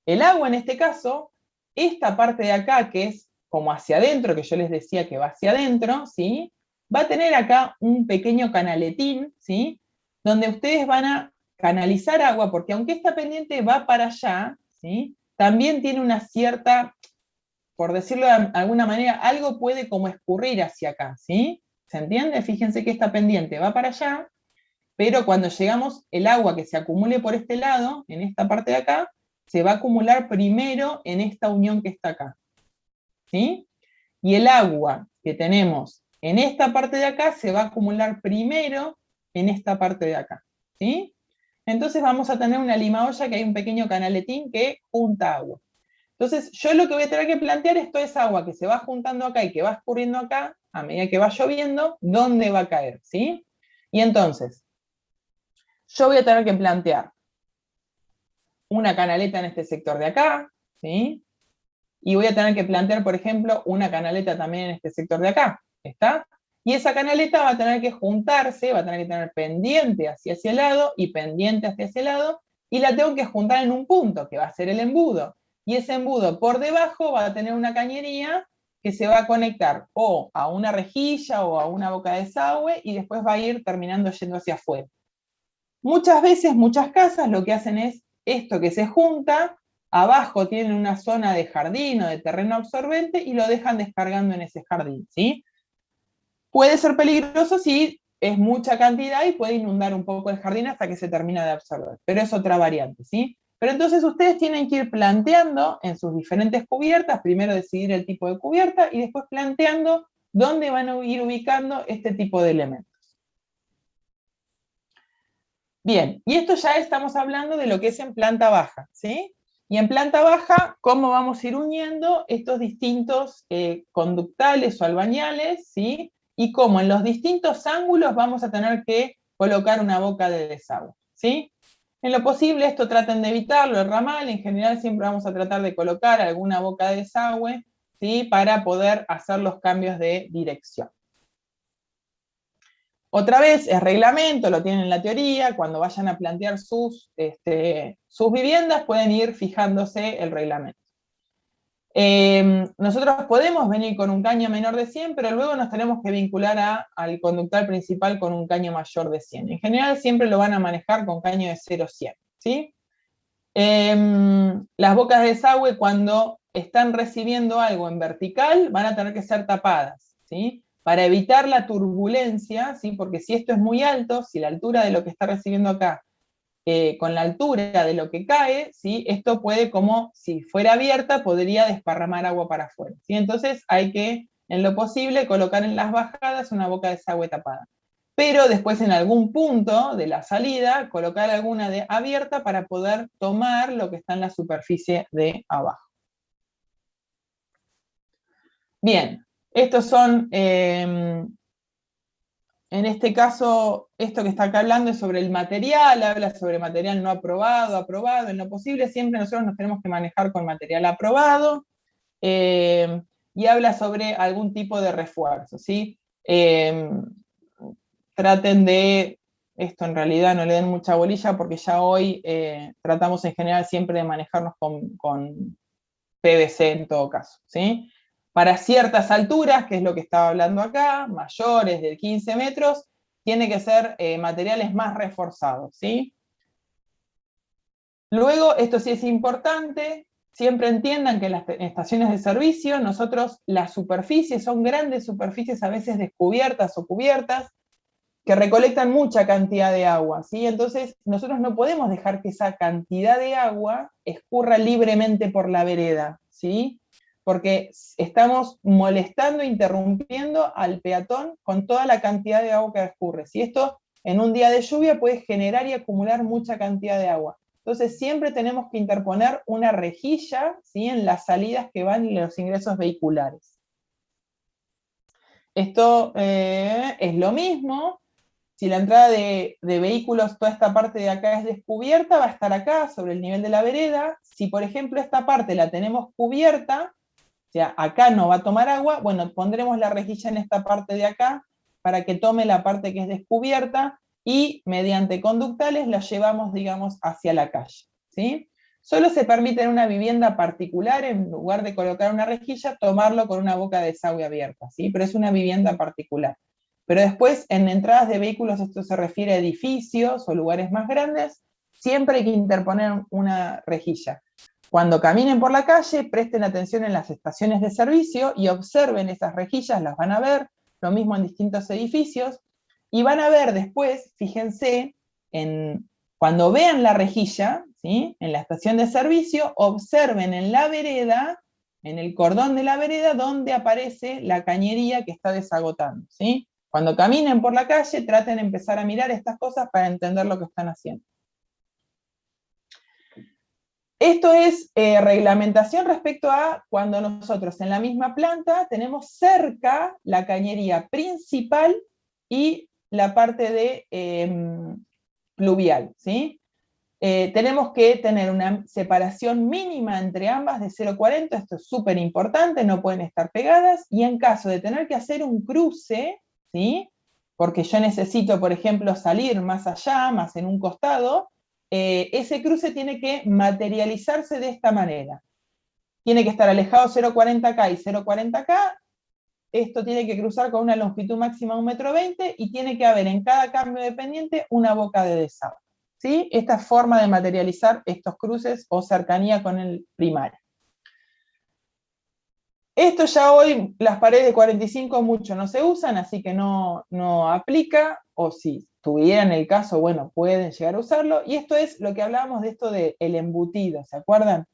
El agua, en este caso, esta parte de acá, que es como hacia adentro, que yo les decía que va hacia adentro, ¿sí? Va a tener acá un pequeño canaletín, ¿sí? Donde ustedes van a canalizar agua, porque aunque esta pendiente va para allá, ¿sí? También tiene una cierta, por decirlo de alguna manera, algo puede como escurrir hacia acá, ¿sí? ¿Se entiende? Fíjense que esta pendiente va para allá, pero cuando llegamos, el agua que se acumule por este lado, en esta parte de acá, se va a acumular primero en esta unión que está acá, ¿sí? Y el agua que tenemos en esta parte de acá se va a acumular primero en esta parte de acá, ¿sí? Entonces vamos a tener una lima olla que hay un pequeño canaletín que junta agua. Entonces yo lo que voy a tener que plantear es toda esa agua que se va juntando acá y que va escurriendo acá, a medida que va lloviendo, ¿dónde va a caer? ¿Sí? Y entonces, yo voy a tener que plantear una canaleta en este sector de acá, ¿sí? Y voy a tener que plantear, por ejemplo, una canaleta también en este sector de acá, ¿está? Y esa canaleta va a tener que juntarse, va a tener que tener pendiente hacia ese lado y pendiente hacia ese lado, y la tengo que juntar en un punto, que va a ser el embudo. Y ese embudo por debajo va a tener una cañería que se va a conectar o a una rejilla o a una boca de desagüe, y después va a ir terminando yendo hacia afuera. Muchas veces, muchas casas lo que hacen es esto que se junta, abajo tienen una zona de jardín o de terreno absorbente y lo dejan descargando en ese jardín, ¿sí? Puede ser peligroso si es mucha cantidad y puede inundar un poco el jardín hasta que se termina de absorber, pero es otra variante, ¿sí? Pero entonces ustedes tienen que ir planteando en sus diferentes cubiertas, primero decidir el tipo de cubierta y después planteando dónde van a ir ubicando este tipo de elementos. Bien, y esto ya estamos hablando de lo que es en planta baja, ¿sí? Y en planta baja, ¿cómo vamos a ir uniendo estos distintos conductales o albañales, ¿sí? Y cómo en los distintos ángulos vamos a tener que colocar una boca de desagüe, ¿sí? En lo posible esto traten de evitarlo, el ramal, en general siempre vamos a tratar de colocar alguna boca de desagüe, ¿sí? Para poder hacer los cambios de dirección. Otra vez, es reglamento, lo tienen en la teoría, cuando vayan a plantear sus viviendas pueden ir fijándose el reglamento. Nosotros podemos venir con un caño menor de 100, pero luego nos tenemos que vincular al conductal principal con un caño mayor de 100. En general siempre lo van a manejar con caño de 0,100, ¿sí? Las bocas de desagüe, cuando están recibiendo algo en vertical, van a tener que ser tapadas, ¿sí? Para evitar la turbulencia, ¿sí? Porque si esto es muy alto, si la altura de lo que está recibiendo acá con la altura de lo que cae, ¿sí? Esto puede, como si fuera abierta, podría desparramar agua para afuera, ¿sí? Entonces hay que, en lo posible, colocar en las bajadas una boca de desagüe tapada. Pero después en algún punto de la salida, colocar alguna abierta para poder tomar lo que está en la superficie de abajo. Bien, estos son... en este caso, esto que está acá hablando es sobre el material, habla sobre material no aprobado, aprobado, en lo posible siempre nosotros nos tenemos que manejar con material aprobado, y habla sobre algún tipo de refuerzo, ¿sí? Traten de, esto en realidad no le den mucha bolilla porque ya hoy tratamos en general siempre de manejarnos con PVC en todo caso, ¿sí? Para ciertas alturas, que es lo que estaba hablando acá, mayores de 15 metros, tiene que ser materiales más reforzados, ¿sí? Luego, esto sí es importante, siempre entiendan que en las estaciones de servicio, nosotros las superficies son grandes superficies a veces descubiertas o cubiertas, que recolectan mucha cantidad de agua, ¿sí? Entonces, nosotros no podemos dejar que esa cantidad de agua escurra libremente por la vereda, ¿sí? Porque estamos molestando, interrumpiendo al peatón con toda la cantidad de agua que escurre. Si esto en un día de lluvia puede generar y acumular mucha cantidad de agua. Entonces siempre tenemos que interponer una rejilla, ¿sí? En las salidas que van en los ingresos vehiculares. Esto es lo mismo. Si la entrada de vehículos, toda esta parte de acá es descubierta, va a estar acá, sobre el nivel de la vereda. Si, por ejemplo, esta parte la tenemos cubierta, o sea, acá no va a tomar agua, bueno, pondremos la rejilla en esta parte de acá para que tome la parte que es descubierta y mediante conductales la llevamos, digamos, hacia la calle, ¿sí? Solo se permite en una vivienda particular, en lugar de colocar una rejilla, tomarlo con una boca de desagüe abierta, ¿sí? Pero es una vivienda particular. Pero después, en entradas de vehículos, esto se refiere a edificios o lugares más grandes, siempre hay que interponer una rejilla. Cuando caminen por la calle, presten atención en las estaciones de servicio y observen esas rejillas, las van a ver, lo mismo en distintos edificios, y van a ver después, fíjense, cuando vean la rejilla, ¿sí? En la estación de servicio, observen en la vereda, en el cordón de la vereda, donde aparece la cañería que está desagotando, ¿sí? Cuando caminen por la calle, traten de empezar a mirar estas cosas para entender lo que están haciendo. Esto es reglamentación respecto a cuando nosotros en la misma planta tenemos cerca la cañería principal y la parte de pluvial, ¿sí? Tenemos que tener una separación mínima entre ambas de 0,40, esto es súper importante, no pueden estar pegadas, y en caso de tener que hacer un cruce, ¿sí? Porque yo necesito, por ejemplo, salir más allá, más en un costado, ese cruce tiene que materializarse de esta manera. Tiene que estar alejado 0,40 acá y 0,40 acá, esto tiene que cruzar con una longitud máxima de 1,20 m y tiene que haber en cada cambio de pendiente una boca de desagüe, ¿sí? Esta forma de materializar estos cruces o cercanía con el primario. Esto ya hoy, las paredes de 45 mucho no se usan, así que no aplica, o si tuvieran el caso, bueno, pueden llegar a usarlo, y esto es lo que hablábamos de esto del embutido, ¿se acuerdan?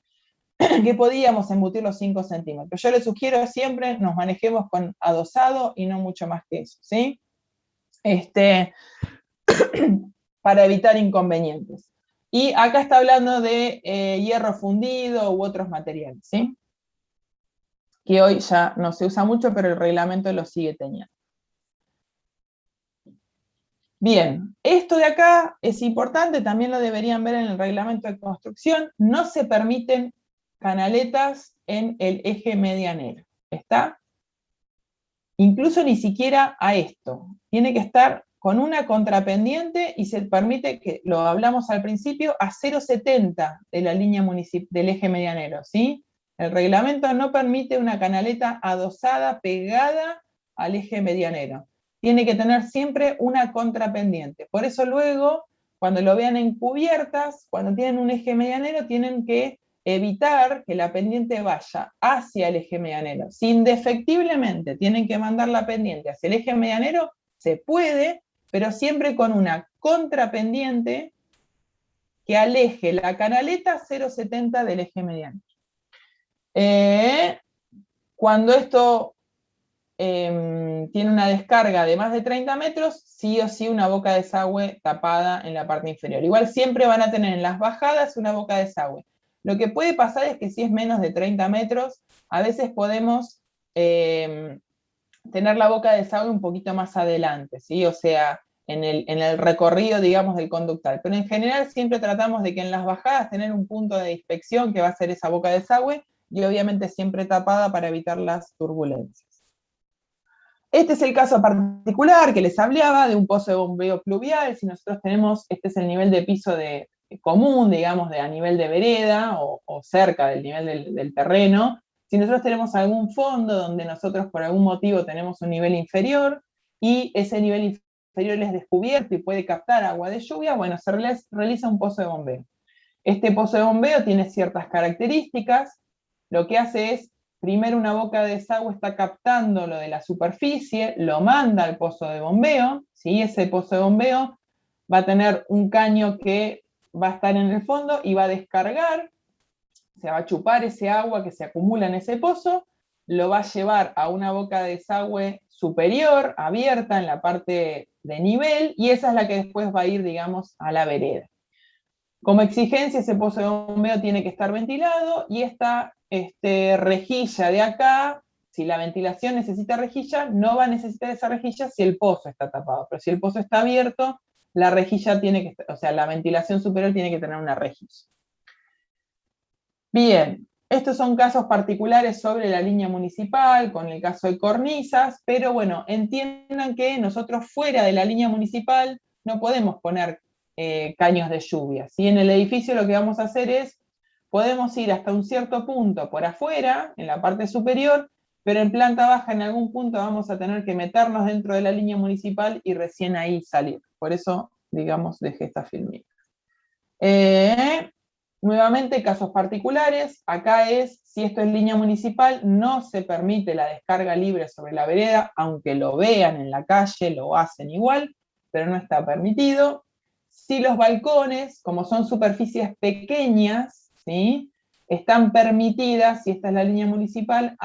Que podíamos embutir los 5 centímetros. Yo les sugiero siempre nos manejemos con adosado y no mucho más que eso, ¿sí? Para evitar inconvenientes. Y acá está hablando de hierro fundido u otros materiales, ¿sí? Que hoy ya no se usa mucho, pero el reglamento lo sigue teniendo. Bien, esto de acá es importante, también lo deberían ver en el reglamento de construcción, no se permiten canaletas en el eje medianero, ¿está? Incluso ni siquiera a esto, tiene que estar con una contrapendiente y se permite, que lo hablamos al principio, a 0,70 de la línea del eje medianero, ¿sí? El reglamento no permite una canaleta adosada pegada al eje medianero. Tiene que tener siempre una contrapendiente. Por eso luego, cuando lo vean en cubiertas, cuando tienen un eje medianero, tienen que evitar que la pendiente vaya hacia el eje medianero. Si indefectiblemente tienen que mandar la pendiente hacia el eje medianero, se puede, pero siempre con una contrapendiente que aleje la canaleta 0,70 del eje medianero. Cuando esto tiene una descarga de más de 30 metros, sí o sí una boca de desagüe tapada en la parte inferior. Igual siempre van a tener en las bajadas una boca de desagüe. Lo que puede pasar es que si es menos de 30 metros, a veces podemos tener la boca de desagüe un poquito más adelante, ¿sí? O sea, en el recorrido, digamos, del conductal. Pero en general siempre tratamos de que en las bajadas tener un punto de inspección que va a ser esa boca de desagüe, y obviamente siempre tapada para evitar las turbulencias. Este es el caso particular que les hablaba de un pozo de bombeo pluvial. Si nosotros tenemos, este es el nivel de piso común, digamos, a nivel de vereda o cerca del nivel del terreno. Si nosotros tenemos algún fondo donde nosotros por algún motivo tenemos un nivel inferior y ese nivel inferior es descubierto y puede captar agua de lluvia, bueno, se realiza un pozo de bombeo. Este pozo de bombeo tiene ciertas características. Lo que hace es, primero una boca de desagüe está captando lo de la superficie, lo manda al pozo de bombeo, ¿sí? Ese pozo de bombeo va a tener un caño que va a estar en el fondo y va a descargar, se va a chupar ese agua que se acumula en ese pozo, lo va a llevar a una boca de desagüe superior, abierta en la parte de nivel, y esa es la que después va a ir, digamos, a la vereda. Como exigencia, ese pozo de bombeo tiene que estar ventilado, y esta rejilla de acá, si la ventilación necesita rejilla, no va a necesitar esa rejilla si el pozo está tapado, pero si el pozo está abierto, la rejilla tiene que, o sea, la ventilación superior tiene que tener una rejilla. Bien, estos son casos particulares sobre la línea municipal, con el caso de cornisas, pero bueno, entiendan que nosotros fuera de la línea municipal no podemos poner caños de lluvia, ¿sí? En el edificio lo que vamos a hacer es, podemos ir hasta un cierto punto por afuera, en la parte superior, pero en planta baja en algún punto vamos a tener que meternos dentro de la línea municipal y recién ahí salir. Por eso, digamos, dejé esta filmita. Nuevamente, casos particulares. Acá es, si esto es línea municipal, no se permite la descarga libre sobre la vereda, aunque lo vean en la calle, lo hacen igual, pero no está permitido. Si los balcones, como son superficies pequeñas, ¿sí?, están permitidas, si esta es la línea municipal,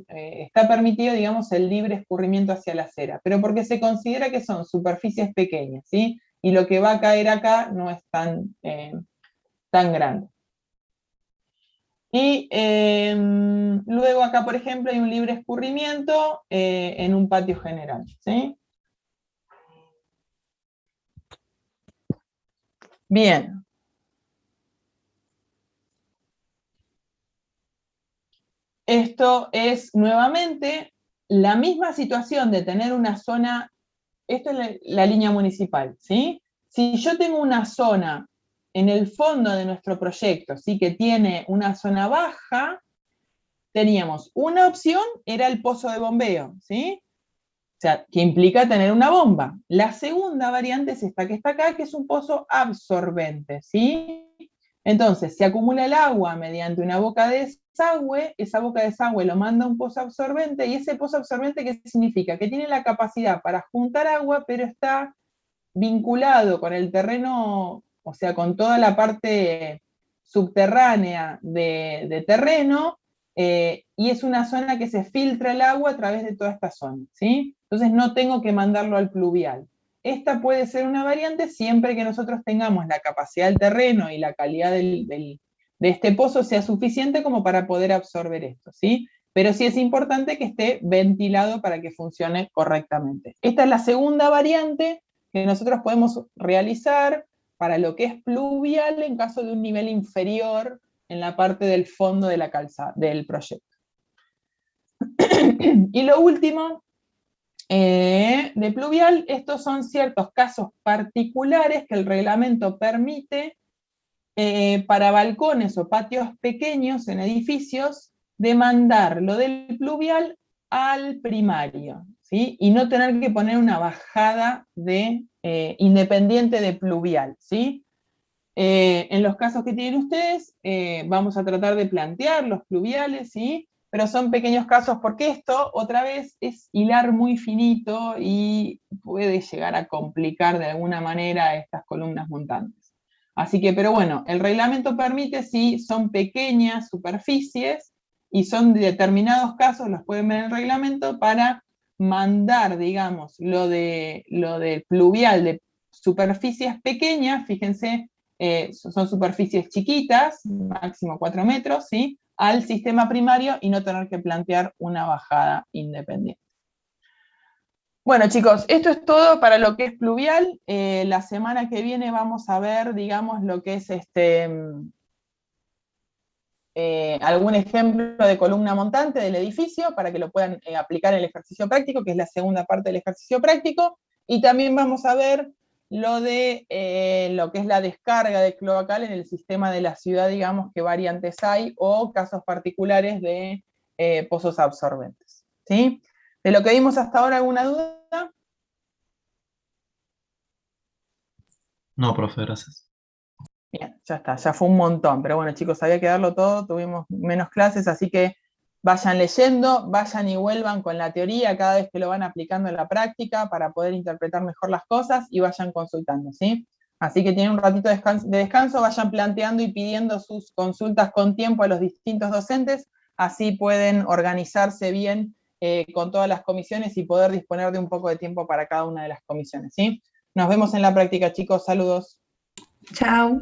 está permitido, digamos, el libre escurrimiento hacia la acera, pero porque se considera que son superficies pequeñas, ¿sí? Y lo que va a caer acá no es tan grande. Y luego acá, por ejemplo, hay un libre escurrimiento en un patio general, ¿sí? Bien. Esto es nuevamente la misma situación de tener una zona, esto es la línea municipal, ¿sí? Si yo tengo una zona en el fondo de nuestro proyecto, ¿sí?, que tiene una zona baja, teníamos una opción, era el pozo de bombeo, ¿sí? O sea, que implica tener una bomba. La segunda variante es esta que está acá, que es un pozo absorbente, ¿sí? Entonces, se acumula el agua mediante una boca de desagüe, esa boca de desagüe lo manda a un pozo absorbente, y ese pozo absorbente, ¿qué significa? Que tiene la capacidad para juntar agua, pero está vinculado con el terreno, o sea, con toda la parte subterránea de terreno, y es una zona que se filtra el agua a través de toda esta zona, ¿sí? Entonces no tengo que mandarlo al pluvial. Esta puede ser una variante siempre que nosotros tengamos la capacidad del terreno y la calidad de este pozo sea suficiente como para poder absorber esto, ¿sí? Pero sí es importante que esté ventilado para que funcione correctamente. Esta es la segunda variante que nosotros podemos realizar para lo que es pluvial en caso de un nivel inferior en la parte del fondo de la calzada, del proyecto. Y lo último, de pluvial, estos son ciertos casos particulares que el reglamento permite para balcones o patios pequeños en edificios, demandar lo del pluvial al primario, ¿sí? Y no tener que poner una bajada independiente de pluvial, ¿sí? En los casos que tienen ustedes, vamos a tratar de plantear los pluviales, ¿sí? Pero son pequeños casos porque esto, otra vez, es hilar muy finito y puede llegar a complicar de alguna manera estas columnas montantes. Así que, pero bueno, el reglamento permite si son pequeñas superficies y son de determinados casos, los pueden ver en el reglamento, para mandar, digamos, lo del pluvial de superficies pequeñas, fíjense, son superficies chiquitas, máximo 4 metros, ¿sí? Al sistema primario y no tener que plantear una bajada independiente. Bueno, chicos, esto es todo para lo que es pluvial. La semana que viene vamos a ver, digamos, lo que es algún ejemplo de columna montante del edificio para que lo puedan aplicar en el ejercicio práctico, que es la segunda parte del ejercicio práctico, y también vamos a ver lo que es la descarga de cloacal en el sistema de la ciudad, digamos, qué variantes hay, o casos particulares de pozos absorbentes, ¿sí? De lo que vimos hasta ahora, ¿alguna duda? No, profe, gracias. Bien, ya está, ya fue un montón, pero bueno, chicos, había que darlo todo, tuvimos menos clases, así que vayan leyendo, vayan y vuelvan con la teoría cada vez que lo van aplicando en la práctica para poder interpretar mejor las cosas y vayan consultando, ¿sí? Así que tienen un ratito de descanso, vayan planteando y pidiendo sus consultas con tiempo a los distintos docentes, así pueden organizarse bien con todas las comisiones y poder disponer de un poco de tiempo para cada una de las comisiones, ¿sí? Nos vemos en la práctica, chicos, saludos. Chao.